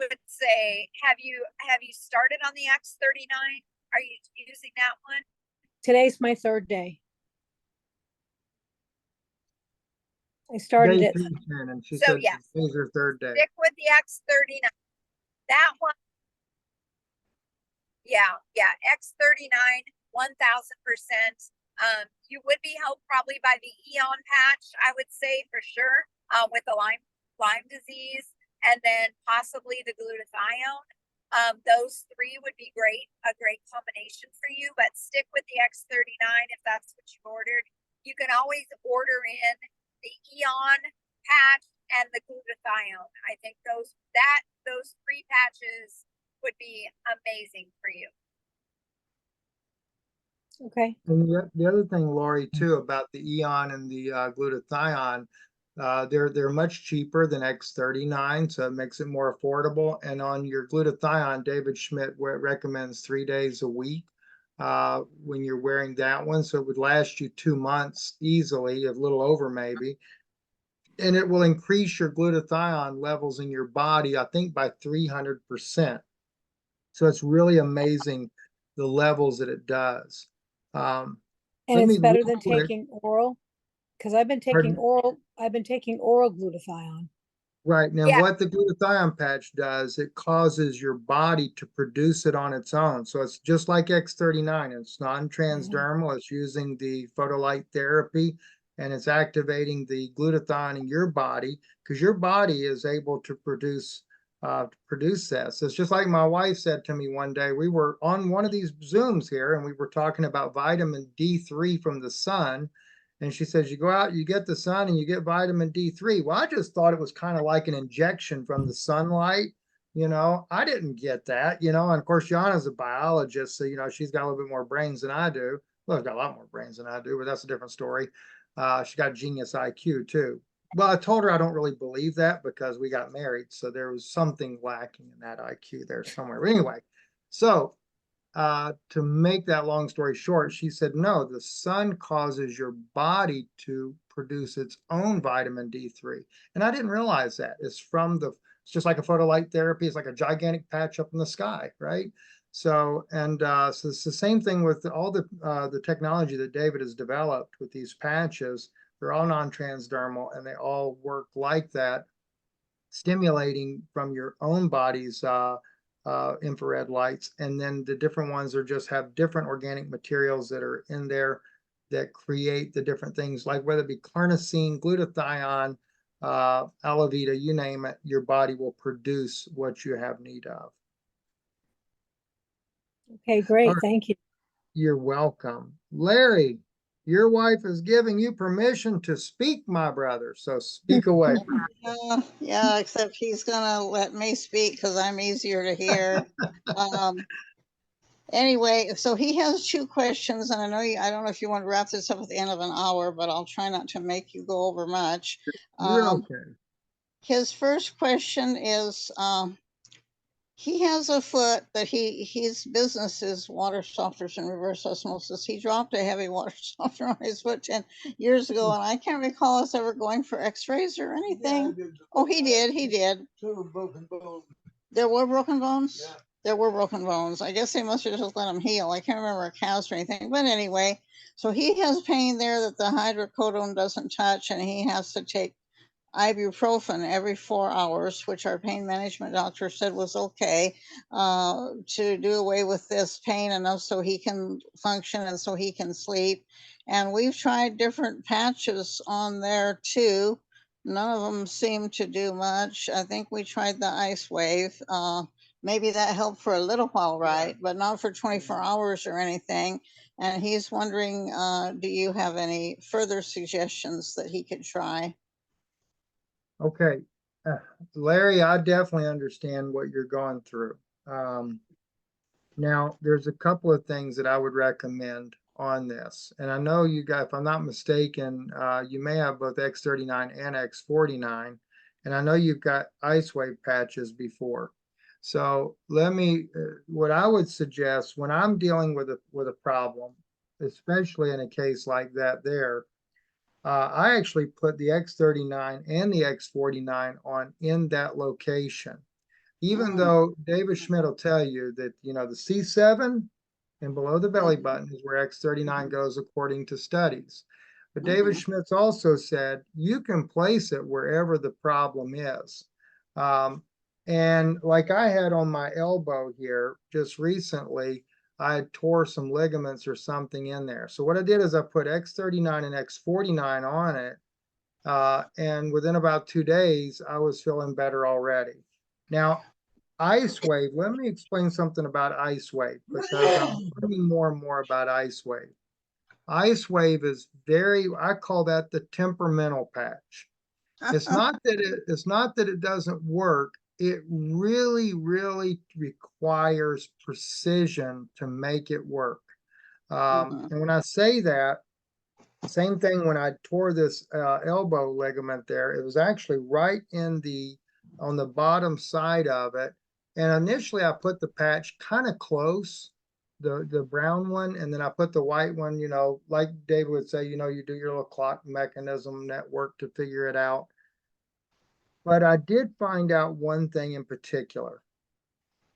would say, have you started on the X39? Are you using that one? Today's my third day. I started it. And she So said today's her third day. Stick with the X39. That one. Yeah, X39, 1000%. You would be helped probably by the Eon patch, I would say for sure, with the Lyme Lyme disease, and then possibly the glutathione. Those three would be a great combination for you, but stick with the X39 if that's what you ordered. You can always order in the Eon patch and the glutathione. I think those three patches would be amazing for you. Okay. And the other thing, Lori, too, about the Eon and the glutathione, they're much cheaper than X39, so it makes it more affordable. And on your glutathione, David Schmidt recommends 3 days a week when you're wearing that one. So it would last you 2 months easily, a little over maybe. And it will increase your glutathione levels in your body, I think, by 300%. So it's really amazing the levels that it does. And Let it's me better real than quick- taking oral? Because I've been Pardon? taking oral glutathione. Right. Now, Yeah. what the glutathione patch does, it causes your body to produce it on its own. So it's just like X39. It's non-transdermal. It's using the photolight therapy, and it's activating the glutathione in your body because your body is able to produce this. It's just like my wife said to me one day. We were on one of these Zooms here, and we were talking about vitamin D3 from the sun. And she says, you go out, you get the sun, and you get vitamin D3. Well, I just thought it was kind of like an injection from the sunlight. I didn't get that, and of course, Yana's a biologist, so, she's got a little bit more brains than I do. Well, she's got a lot more brains than I do, but that's a different story. She got genius IQ too. Well, I told her I don't really believe that because we got married. So there was something lacking in that IQ there somewhere. But anyway, so to make that long story short, she said, no, the sun causes your body to produce its own vitamin D3. And I didn't realize that. It's just like a photolight therapy. It's like a gigantic patch up in the sky, right? So it's the same thing with all the technology that David has developed with these patches. They're all non-transdermal and they all work like that, stimulating from your own body's infrared lights. And then the different ones just have different organic materials that are in there that create the different things, like whether it be carnosine, glutathione, aloe vera, you name it, your body will produce what you have need of. Okay, great. right. Thank you. You're welcome. Larry, your wife is giving you permission to speak, my brother. So speak away. Yeah, except he's gonna let me speak because I'm easier to hear. Anyway, so he has 2 questions, and I don't know if you want to wrap this up at the end of an hour, but I'll try not to make you go over much. You're okay. His first question is, he has a foot that his business is water softeners and reverse osmosis. He dropped a heavy water softener on his foot 10 years ago, and I can't recall us ever going for x-rays or anything. Oh, he did. 2 broken bones. There were broken bones? Yeah. There were broken bones. I guess they must have just let him heal. I can't remember a cast or anything. But anyway, so he has pain there that the hydrocodone doesn't touch, and he has to take ibuprofen every 4 hours, which our pain management doctor said was okay, to do away with this pain enough so he can function and so he can sleep. And we've tried different patches on there too. None of them seem to do much. I think we tried the Lifewave. Maybe that helped for a little while, right? But not for 24 hours or anything. And he's wondering, do you have any further suggestions that he could try? Okay. Larry, I definitely understand what you're going through. Now, there's a couple of things that I would recommend on this. And I know you got, if I'm not mistaken, you may have both X39 and X49. And I know you've got Lifewave patches before. So what I would suggest when I'm dealing with a problem, especially in a case like that there, I actually put the X39 and the X49 on in that location. Even though David Schmidt will tell you that, the C7 and below the belly button is where X39 goes according to studies. But David Schmidt's also said you can place it wherever the problem is. And like I had on my elbow here just recently, I tore some ligaments or something in there. So what I did is I put X39 and X49 on it And within about 2 days, I was feeling better already. Now, Lifewave, let me explain something about Lifewave because I'm learning more and more about Lifewave. Lifewave is I call that the temperamental patch. It's not that it doesn't work. It really, really requires precision to make it work. And when I say that, same thing when I tore this elbow ligament there, it was actually right on the bottom side of it. And initially I put the patch kind of close, the brown one, and then I put the white one, like David would say, you do your little clock mechanism network to figure it out. But I did find out one thing in particular.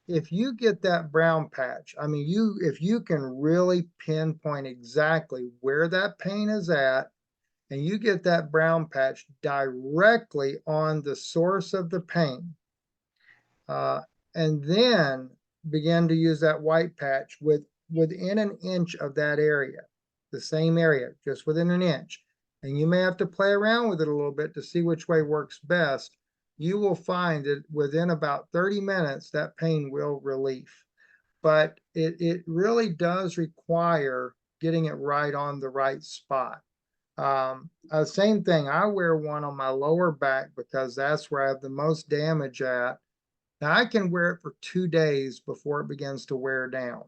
If you get that brown patch, I mean, if you can really pinpoint exactly where that pain is at, and you get that brown patch directly on the source of the pain, and then begin to use that white patch within an inch of that area, the same area, just within an inch. And you may have to play around with it a little bit to see which way works best. You will find that within about 30 minutes, that pain will relief. But it really does require getting it right on the right spot. Same thing, I wear one on my lower back because that's where I have the most damage at. Now I can wear it for 2 days before it begins to wear down.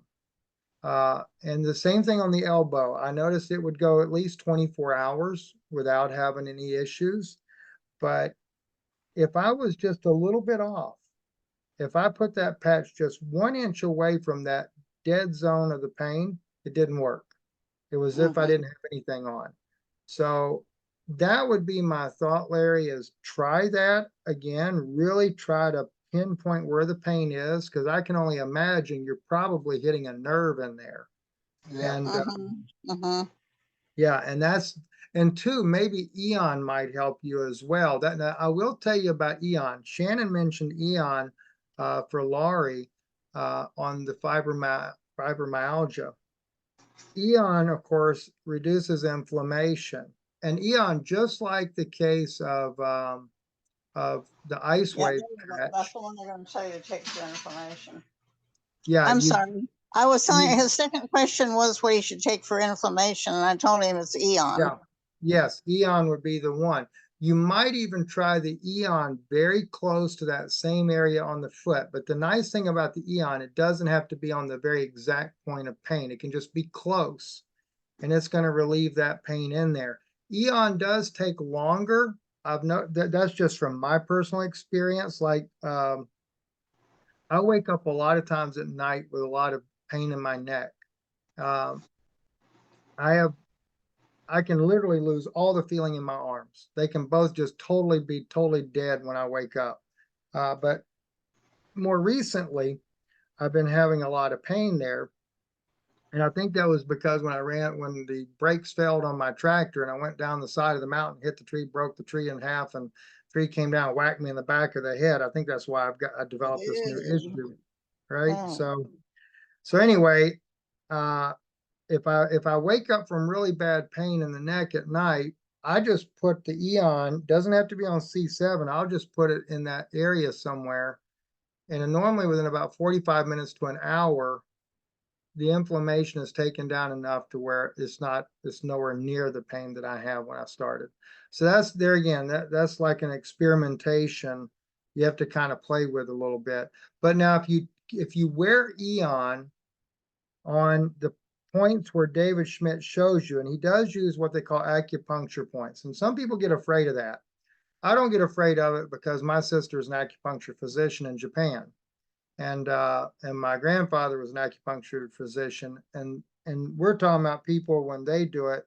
And the same thing on the elbow. I noticed it would go at least 24 hours without having any issues. But if I was just a little bit off, if I put that patch just 1 inch away from that dead zone of the pain, it didn't work. It was as if I didn't have anything on. So that would be my thought, Larry, is try that again, really try to pinpoint where the pain is, because I can only imagine you're probably hitting a nerve in there. And yeah, and two, maybe Eon might help you as well. Now, I will tell you about Eon. Shannon mentioned Eon for Laurie on the fibromyalgia. Eon, of course, reduces inflammation. And Eon, just like the case of the Lifewave patch. That's the one they're going to tell you to take for inflammation. Yeah, I'm sorry. I was telling you, his second question was what he should take for inflammation, and I told him it's Eon. Yeah, yes, Eon would be the one. You might even try the Eon very close to that same area on the foot. But the nice thing about the Eon, it doesn't have to be on the very exact point of pain. It can just be close, and it's going to relieve that pain in there. Eon does take longer. That's just from my personal experience. Like I wake up a lot of times at night with a lot of pain in my neck. I can literally lose all the feeling in my arms. They can both just be totally dead when I wake up. But more recently, I've been having a lot of pain there. And I think that was because when the brakes failed on my tractor and I went down the side of the mountain, hit the tree, broke the tree in half, and the tree came down, whacked me in the back of the head. I think that's why I developed this new issue, right? Oh. So anyway, if I wake up from really bad pain in the neck at night, I just put the Eon, doesn't have to be on C7. I'll just put it in that area somewhere. And normally within about 45 minutes to an hour, the inflammation is taken down enough to where it's nowhere near the pain that I have when I started. So that's there again, that's like an experimentation you have to kind of play with a little bit. But now if you wear Eon on the points where David Schmidt shows you, and he does use what they call acupuncture points. And some people get afraid of that. I don't get afraid of it because my sister is an acupuncture physician in Japan. And my grandfather was an acupuncture physician. And we're talking about people when they do it,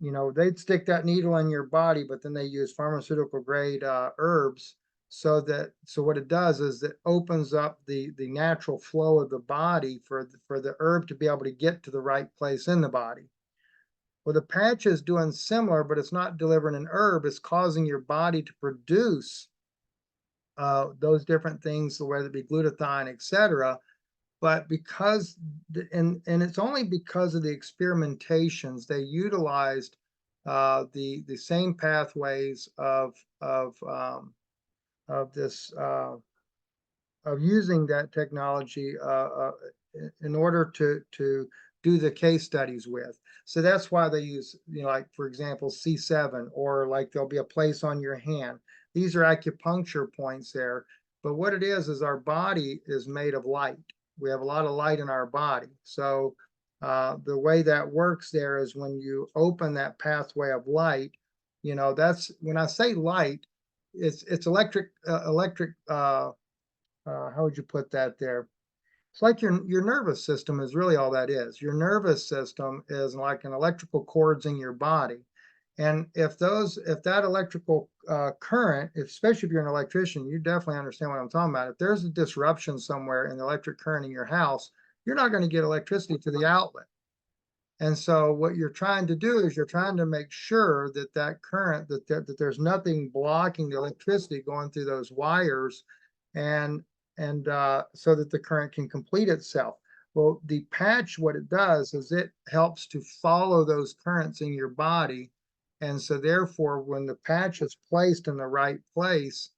they'd stick that needle in your body, but then they use pharmaceutical grade herbs. So what it does is it opens up the natural flow of the body for the herb to be able to get to the right place in the body. Well, the patch is doing similar, but it's not delivering an herb. It's causing your body to produce those different things, whether it be glutathione, etc. But and it's only because of the experimentations they utilized the same pathways of this of using that technology in order to do the case studies with. So that's why they use, you know, like for example, C7, or like there'll be a place on your hand. These are acupuncture points there. But what it is our body is made of light. We have a lot of light in our body. So the way that works there is when you open that pathway of light, you know, that's when I say light, it's electric, how would you put that there? It's like your nervous system is really all that is. Your nervous system is like an electrical cords in your body. And if that electrical current, especially if you're an electrician, you definitely understand what I'm talking about. If there's a disruption somewhere in the electric current in your house, you're not going to get electricity to the outlet. And so what you're trying to do is you're trying to make sure that that current, that there's nothing blocking the electricity going through those wires, and so that the current can complete itself. Well, the patch, what it does is it helps to follow those currents in your body. And so therefore, when the patch is placed in the right place,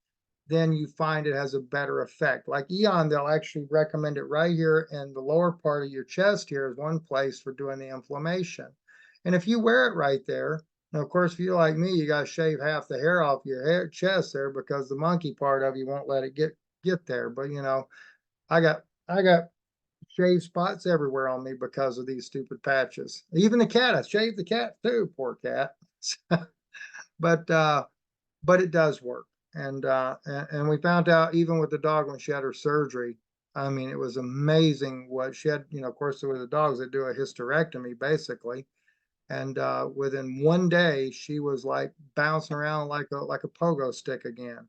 then you find it has a better effect. Like Eon, they'll actually recommend it right here in the lower part of your chest here is one place for doing the inflammation. And if you wear it right there, now of course, if you're like me, you got to shave half the hair off your chest there because the monkey part of you won't let it get there. But you know, I got shaved spots everywhere on me because of these stupid patches. Even the cat, I shaved the cat too, poor cat. but it does work. And we found out even with the dog when she had her surgery, I mean, it was amazing what she had. You know, of course, with the dogs, they do a hysterectomy basically. And within one day, she was like bouncing around like a pogo stick again.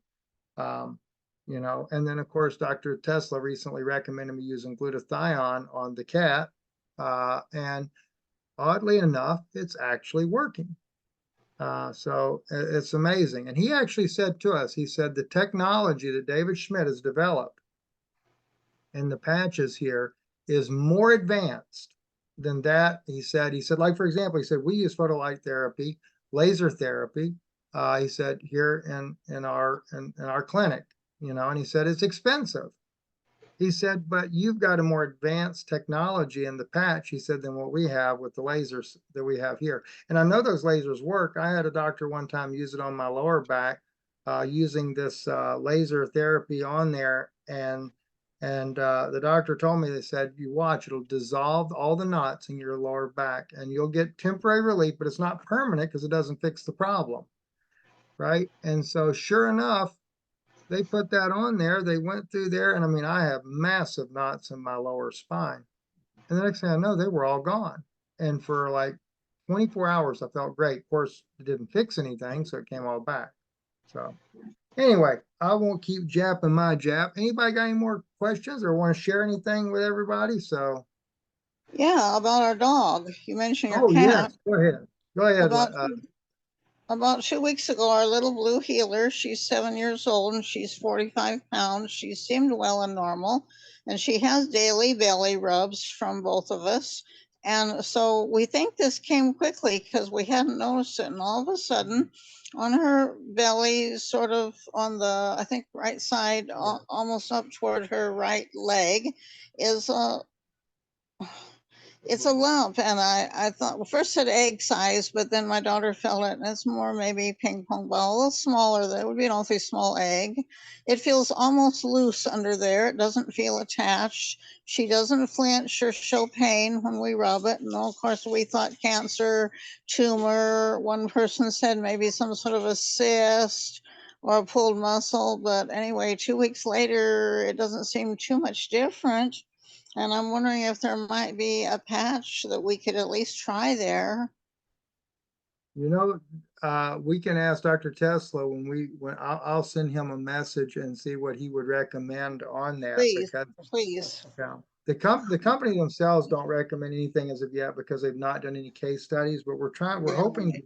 You know, and then of course, Dr. Tesla recently recommended me using glutathione on the cat. And oddly enough, it's actually working. So it's amazing. And he actually said to us, he said the technology that David Schmidt has developed in the patches here is more advanced than that. He said, like, for example, he said, we use photolight therapy, laser therapy. He said here in our clinic, you know, and he said, it's expensive. He said, but you've got a more advanced technology in the patch, he said, than what we have with the lasers that we have here. And I know those lasers work. I had a doctor one time use it on my lower back using this laser therapy on there. And the doctor told me, they said, you watch, it'll dissolve all the knots in your lower back and you'll get temporary relief, but it's not permanent because it doesn't fix the problem. Right. And so sure enough, they put that on there. They went through there, and I mean, I have massive knots in my lower spine. And the next thing I know, they were all gone. And for like 24 hours, I felt great. Of course, it didn't fix anything, so it came all back. So anyway, I won't keep japping my jap. Anybody got any more questions or want to share anything with everybody? So Yeah, about our dog. You mentioned your oh cat. yes, go ahead. Go ahead. About 2 weeks ago, our little blue healer, she's 7 years old and she's 45 pounds. She seemed well and normal, and she has daily belly rubs from both of us. And so we think this came quickly because we hadn't noticed it. And all of a sudden, on her belly, sort of on the, I think, right side, almost up toward her right leg, is a it's a lump. And I thought, well, first said egg size, but then my daughter felt it and it's more maybe ping pong ball, a little smaller. That would be an awfully small egg. It feels almost loose under there. It doesn't feel attached. She doesn't flinch or show pain when we rub it. And of course, we thought cancer, tumor. One person said maybe some sort of a cyst or a pulled muscle. But anyway, 2 weeks later, it doesn't seem too much different. And I'm wondering if there might be a patch that we could at least try there. You know, we can ask Dr. Tesla when I'll send him a message and see what he would recommend on that. Please, Because please. yeah, the company themselves don't recommend anything as of yet because they've not done any case studies. But we're hoping to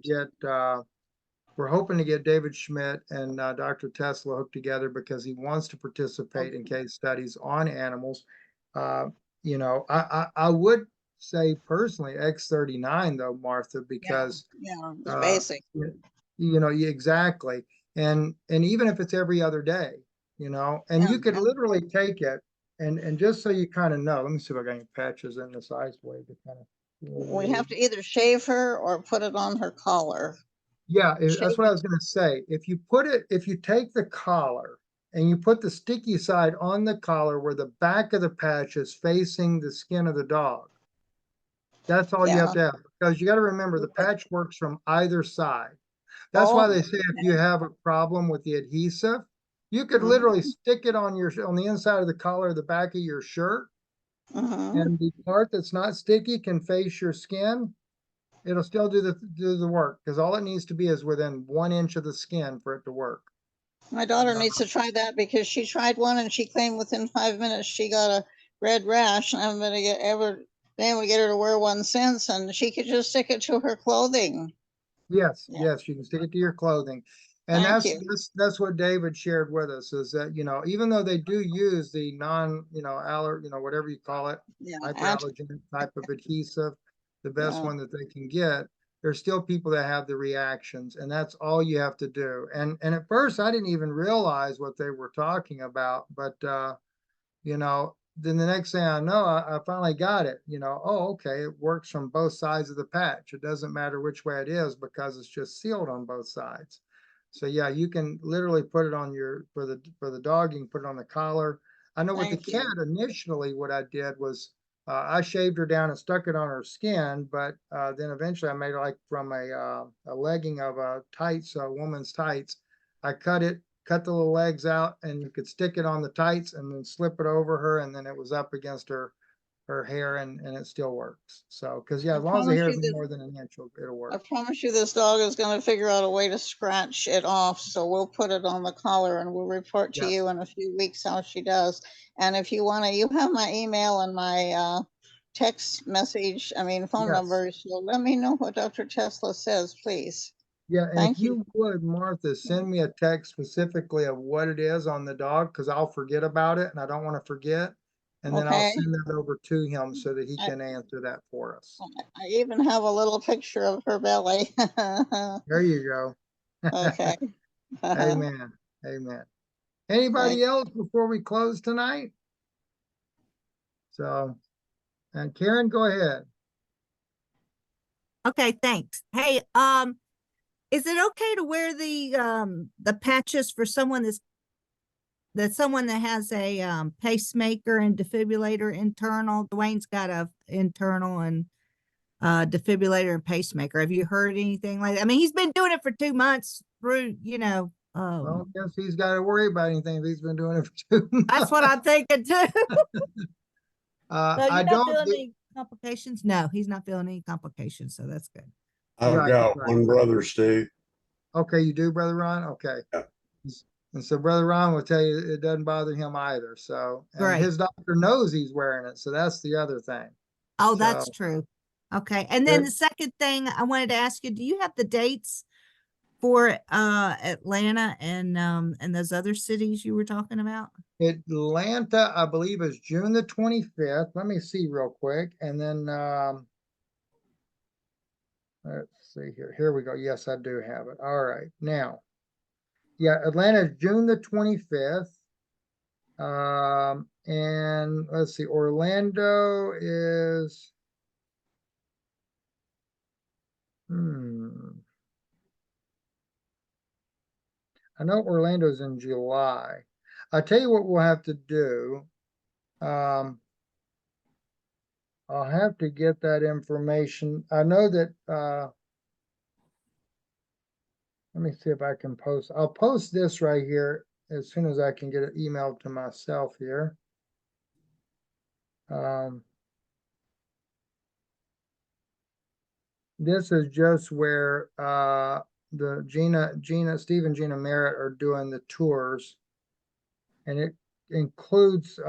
get David Schmidt and Dr. Tesla hooked together because he wants to participate in case studies on animals. You know, I would say personally X39 though, Martha, because Yeah, it's uh, basic. exactly. And even if it's every other day, and Yeah, you could yeah. literally take it and just so you kind of know, let me see if I got any patches in this ice wave to kind of. We have to either shave her or put it on her collar. Yeah, that's Shave what I was gonna say. If you take the collar and you put the sticky side on the collar where the back of the patch is facing the skin of the dog, that's all you have Yeah. to have, because you got to remember the patch works from either side. That's why Oh, they say if you have a problem with the adhesive, you could literally mhm, stick it on the inside of the collar, the back of your shirt, mhm. and the part that's not sticky can face your skin. It'll still do the work because all it needs to be is within 1 inch of the skin for it to work. My daughter Uh, needs to try that because she tried one and she claimed within 5 minutes she got a red rash. And I haven't been able to get her to wear one since, and she could just stick it to her clothing. Yes, Yeah, yes, you can stick it to your clothing. And thank that's you. that's what David shared with us is that, even though they do use the non, whatever you call it, Yeah, hyperallergenic type of adhesive, the best yeah. one that they can get, there's still people that have the reactions, and that's all you have to do. And at first I didn't even realize what they were talking about, but then the next thing I know, I finally got it. Oh, okay, it works from both sides of the patch. It doesn't matter which way it is because it's just sealed on both sides. So yeah, you can literally put it on for the dog. You can put it on the collar. I know with the Thank cat you. initially, what I did was I shaved her down and stuck it on her skin, but then eventually I made it like from a legging of a tights, a woman's tights. I cut the little legs out, and you could stick it on the tights and then slip it over her, and then it was up against her hair, and it still works. So, because yeah, I as long as the promise hair you isn't that more than an inch, it'll I work. promise you this dog is going to figure out a way to scratch it off. So we'll put it on the collar and we'll report to Yes, you in a few weeks how she does. And if you want to, you have my email and my text message, phone yes. number. So let me know what Dr. Tesla says, please. Yeah, and if Thank you. you would, Martha, send me a text specifically of what it is on the dog, because I'll forget about it and I don't want to forget. And then I'll Okay. send that over to him so that he I, can answer that for us. I even have a little picture of her belly. There you go. Okay. Amen. Amen. Thank Anybody else before we close tonight? So, and Karen, go ahead. Okay, thanks. Hey, is it okay to wear the patches for someone that has a pacemaker and defibrillator internal? Dwayne's got a internal and defibrillator and pacemaker. Have you heard anything like that? I mean, he's been doing it for 2 months through, Well, I guess he's got to worry about anything if he's been doing it for 2 that's what I'm months. thinking too. So I you're not don't feeling think, any complications? No, he's not feeling any complications, so that's good. I've right, got right. one brother, Steve. Okay, you do, Brother Ron? Okay. Yeah. And so Brother Ron will tell you it doesn't bother him either. So, and Great. his doctor knows he's wearing it. So that's the other thing. Oh, So that's true. Okay. And then the second thing I wanted to ask you, do you have the dates for Atlanta and those other cities you were talking about? Atlanta, I believe, is June the 25th. Let me see real quick. And then let's see here. Here we go. Yes, I do have it. All right. Now, yeah, Atlanta is June the 25th. And let's see, Orlando is, I know Orlando's in July. I'll tell you what we'll have to do. I'll have to get that information. I know that, let me see if I can post. I'll post this right here as soon as I can get it emailed to myself here. This is just where the Steve and Gina Merritt are doing the tours, and it includes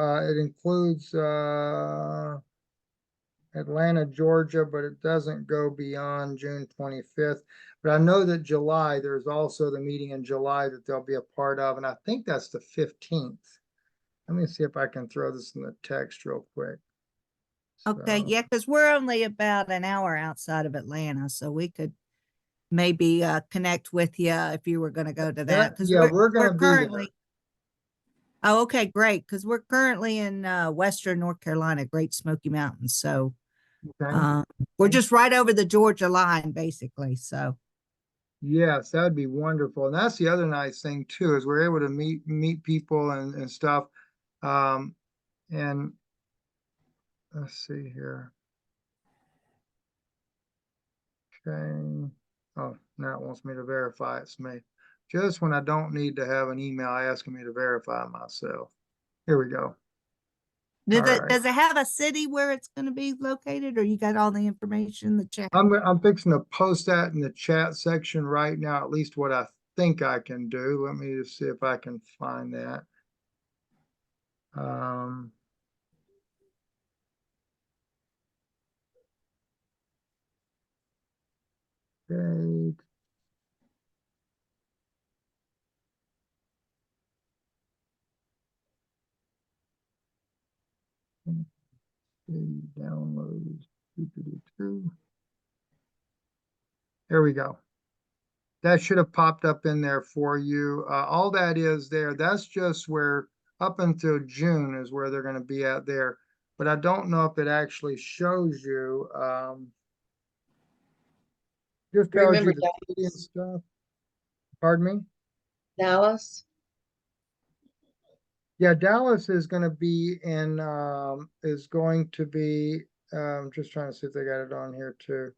Atlanta, Georgia, but it doesn't go beyond June 25th. But I know that July, there's also the meeting in July that they'll be a part of, and I think that's the 15th. Let me see if I can throw this in the text real quick. Okay, So, yeah, because we're only about an hour outside of Atlanta, so we could maybe connect with you if you were going to go to that. Because yeah, we're gonna be there. currently. Oh, okay, great. Because we're currently in Western North Carolina, Great Smoky Mountains. So Okay. we're just right over the Georgia line, basically. So Yes, that'd be wonderful. And that's the other nice thing too, is we're able to meet people and stuff. Um, and let's see here. Okay. Oh, now it wants me to verify it's me. Just when I don't need to have an email asking me to verify myself. Here we go. All right. does it have a city where it's going to be located, or you got all the information in the chat? I'm fixing to post that in the chat section right now, at least what I think I can do. Let me just see if I can find that. Okay. Downloads. There we go. That should have popped up in there for you. All that is there, that's just where up until June is where they're going to be at there. But I don't know if it actually shows you. Just tells Remember you the city and stuff. Pardon me? Dallas? Yeah, Dallas is going to be in, just trying to see if they got it on here too.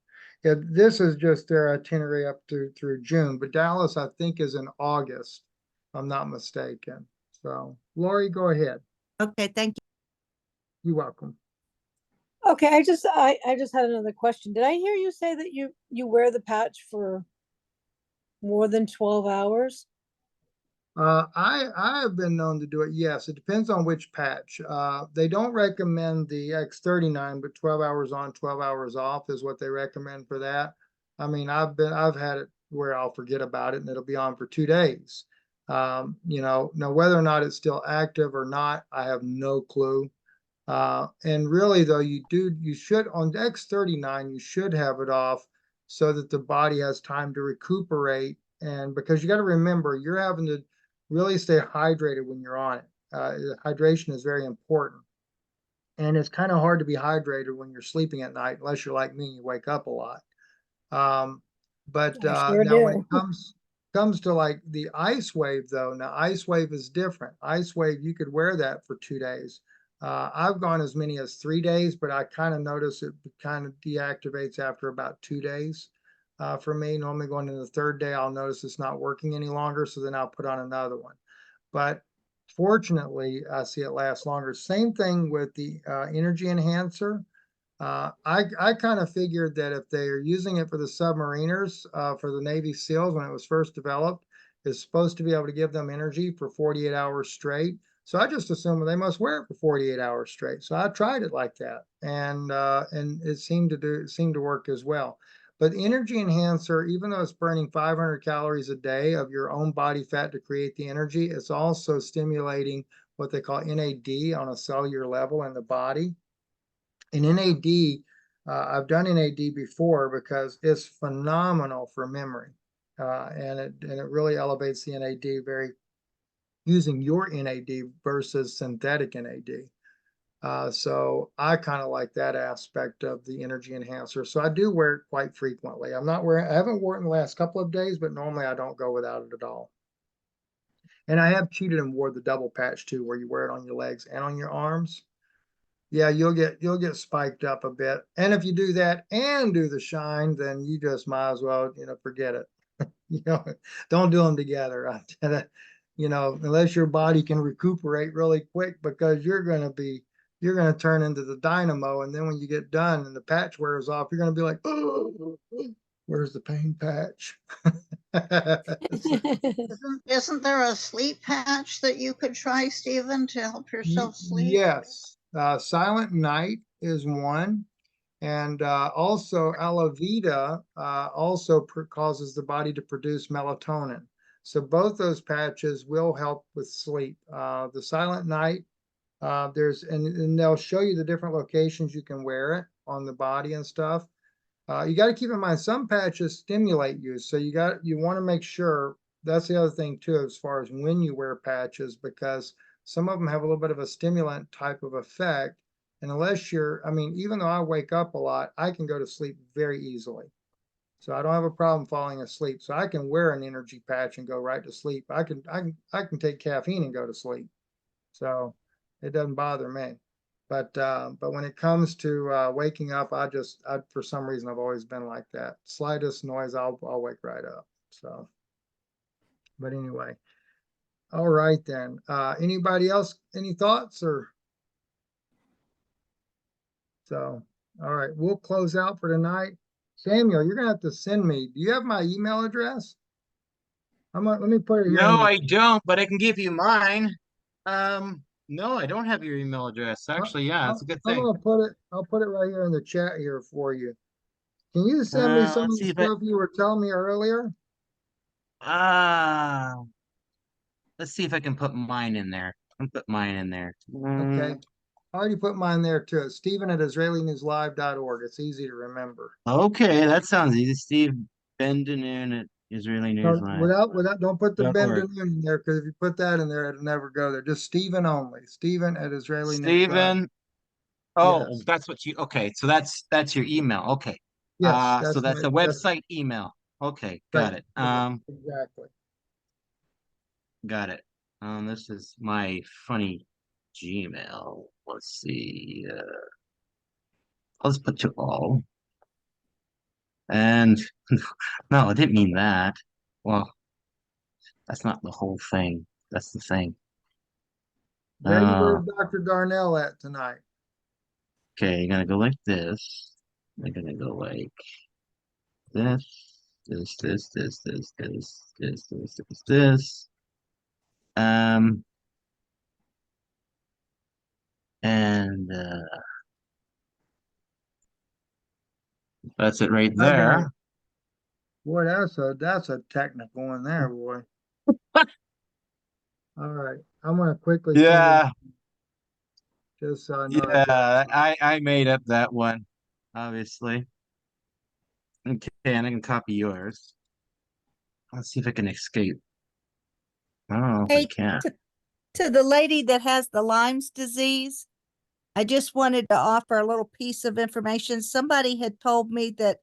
Yeah, this is just their itinerary up through June, but Dallas, I think, is in August, if I'm not mistaken. So, Lori, go ahead. Okay, thank you. You're welcome. Okay, I just had another question. Did I hear you say that you wear the patch for more than 12 hours? I have been known to do it. Yes, it depends on which patch. They don't recommend the X39, but 12 hours on, 12 hours off is what they recommend for that. I mean, I've had it where I'll forget about it and it'll be on for 2 days. Now whether or not it's still active or not, I have no clue. And really though, you should on X39, you should have it off so that the body has time to recuperate. And because you got to remember, you're having to really stay hydrated when you're on it. Hydration is very important. And it's kind of hard to be hydrated when you're sleeping at night, unless you're like me, and you wake up a lot. But I sure now when do. it comes to like the Ice Wave though, now Ice Wave is different. Ice Wave, you could wear that for 2 days. I've gone as many as 3 days, but I kind of notice it kind of deactivates after about 2 days. For me, normally going into the third day, I'll notice it's not working any longer. So then I'll put on another one. But fortunately, I see it last longer. Same thing with the energy enhancer. I kind of figured that if they are using it for the submariners, for the Navy SEALs when it was first developed, it's supposed to be able to give them energy for 48 hours straight. So I just assumed they must wear it for 48 hours straight. So I tried it like that, and it seemed to work as well. But energy enhancer, even though it's burning 500 calories a day of your own body fat to create the energy, it's also stimulating what they call NAD on a cellular level in the body. And NAD, I've done NAD before because it's phenomenal for memory, and it really elevates the NAD using your NAD versus synthetic NAD. So I kind of like that aspect of the energy enhancer. So I do wear it quite frequently. I haven't worn it in the last couple of days, but normally I don't go without it at all. And I have cheated and wore the double patch too, where you wear it on your legs and on your arms. Yeah, you'll get spiked up a bit. And if you do that and do the shine, then you just might as well, forget it. Don't do them together. Unless your body can recuperate really quick, because you're going to turn into the dynamo. And then when you get done and the patch wears off, you're going to be like, oh, where's the pain patch? Isn't there a sleep patch that you could try, Stephen, to help yourself sleep? Yes. Silent Night is one. And also Alavida also causes the body to produce melatonin. So both those patches will help with sleep. The Silent Night And they'll show you the different locations you can wear it on the body and stuff. You got to keep in mind some patches stimulate you, so you want to make sure. That's the other thing too, as far as when you wear patches, because some of them have a little bit of a stimulant type of effect. And unless I mean, even though I wake up a lot, I can go to sleep very easily. So I don't have a problem falling asleep. So I can wear an energy patch and go right to sleep. I can take caffeine and go to sleep. So it doesn't bother me. But when it comes to waking up, I for some reason I've always been like that. Slightest noise, I'll wake right up. So, but anyway, all right then. Anybody else? Any thoughts or? So, all right, we'll close out for tonight. Samuel, you're gonna have to send me. Do you have my email address? Let me put it here. No, I don't, but I can give you mine. No, I don't have your email address. Actually, yeah, that's a good I'm thing. gonna put it. I'll put it right here in the chat here for you. Can you send me some of Let's the see if I, stuff you were telling me earlier? uh, let's see if I can put mine in there. I'll put mine in there. Okay. I already put mine there too. Stephen at IsraeliNewsLive.org. It's easy to remember. Okay, that sounds easy. Steve Bendanoon at Israeli News Don't, Live. don't put the .org. Benjamin in there, because if you put that in there, it'll never go there. Just Stephen only. Stephen at Israeli News Live. Stephen. Oh, Yes. that's what you, okay. So that's your email. Okay. Yes, So that's a that's website email. Okay, right. got it. Exactly. Got it. This is my funny Gmail. Let's see. I'll just put to all. And no, I didn't mean that. Well, that's not the whole thing. That's the thing. Grady, Uh, where's Dr. Darnell at tonight? okay, you're gonna go like this. I'm gonna go like this, this. And that's it right I got it. there. Boy, that's a technical one there, boy. All right. I'm gonna quickly send it Yeah, just so I know I got yeah, it. I made up that one, obviously. Okay, and I can copy yours. Let's see if I can escape. I don't know if I Hey, can. to the lady that has the Lyme's disease, I just wanted to offer a little piece of information. Somebody had told me that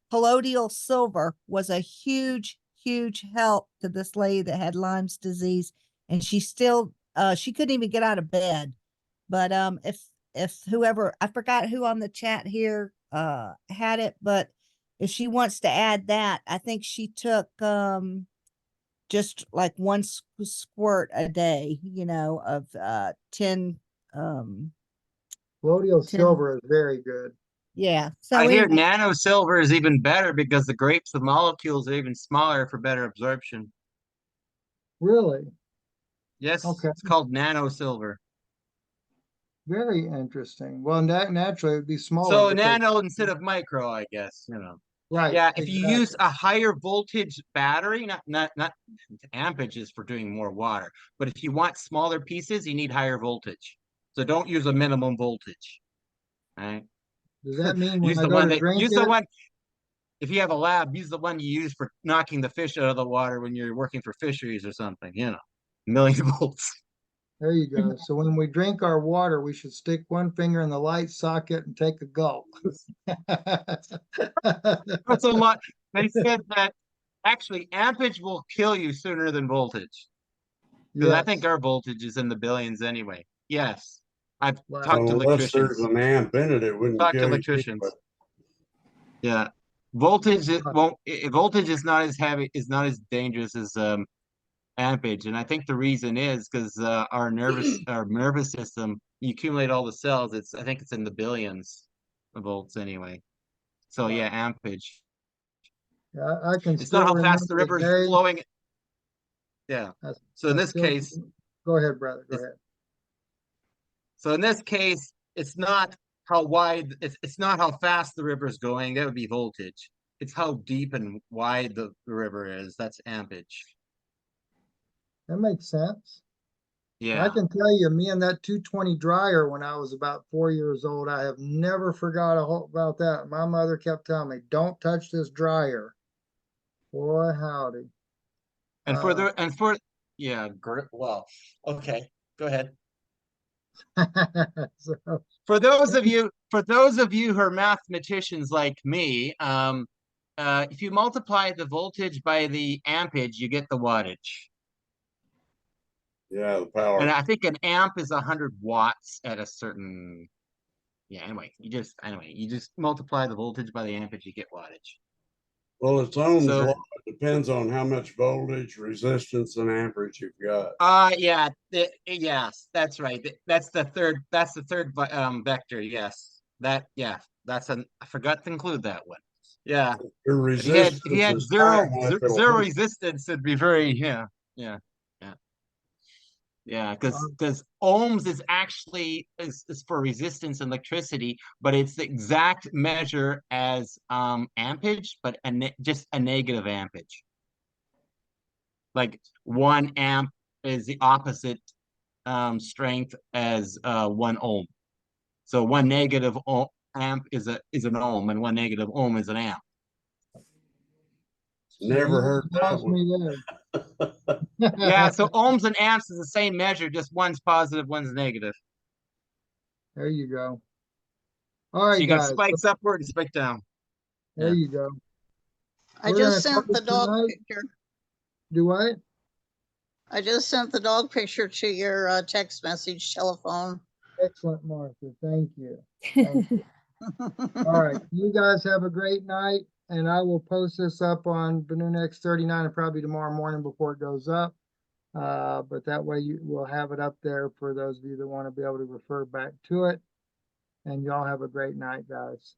colloidal silver was a huge, huge help to this lady that had Lyme's disease, and she still she couldn't even get out of bed. But if whoever, I forgot who on the chat here had it, but if she wants to add that, I think she took just like one squirt a day, of 10 Colloidal 10. silver is very good. Yeah. I So hear anyway, nano silver is even better because the grapes, the molecules are even smaller for better absorption. Really? Yes, Okay. it's called nano silver. Very interesting. Well, naturally it would be smaller So because, nano instead of micro, I guess, right, Yeah, if you use exactly. a higher voltage battery, not ampage is for doing more water, but if you want smaller pieces, you need higher voltage. So don't use a minimum voltage. Right? Does that mean when Use I the go one to that drink use the it? one if you have a lab, use the one you use for knocking the fish out of the water when you're working for fisheries or something, million volts. There you go. So when we drink our water, we should stick one finger in the light socket and take a gulp. That's a lot. They said that actually ampage will kill you sooner than voltage. Because I think Yes. our voltage is in the billions anyway. Yes. I've Wow. talked to So unless there's electricians. an amp in it, it wouldn't Talked to kill you electricians. anyway. Yeah. Voltage it won't voltage is not as heavy, is not as dangerous as ampage. And I think the reason is because our nervous system, you accumulate all the cells, I think it's in the billions of volts anyway. So Wow. yeah, ampage. Yeah, I can It's not still how fast the remember the river is day. flowing. Yeah. So in I this still, case, go ahead, brother. Go it's ahead. So in this case, it's not how wide, it's not how fast the river is going. That would be voltage. It's how deep and wide the river is. That's ampage. That makes sense. And Yeah. I can tell you, me and that 220 dryer when I was about 4 years old, I have never forgot about that. My mother kept telling me, don't touch this dryer. Boy, howdy. And for Uh, the yeah, well, okay, go ahead. so, For those of you who are mathematicians like me, if you multiply the voltage by the ampage, you get the wattage. Yeah, the And power. I think an amp is 100 watts at a certain. Yeah. Anyway, you just multiply the voltage by the ampage, you get wattage. Well, its ohms So, law depends on how much voltage, resistance, and amperage you've got. yeah, yes, that's right. That's the third. That's the third vector. Yes, yeah. I forgot to include that one. Yeah. Your If you resistance had is high enough, it'll zero hurt. resistance, it'd be very, yeah, yeah, yeah. um, Because ohms is actually is for resistance and electricity, but it's the exact measure as ampage, but just a negative ampage. Like 1 amp is the opposite strength as 1 ohm. So one negative amp is an ohm, and one negative ohm is an amp. Never you heard that lost one. me there. Yeah, so ohms and amps is the same measure, just one's positive, one's negative. There you go. All So right, you got guys. spikes upward and spike down. There Yeah. you go. I We're just gonna sent close the dog tonight. picture. Do what? I just sent the dog picture to your text message telephone. Excellent, Martha. Thank you. Thank you. All right. You guys have a great night, and I will post this up on Benuna X39 and probably tomorrow morning before it goes up. But that way you will have it up there for those of you that want to be able to refer back to it. And y'all have a great night, guys.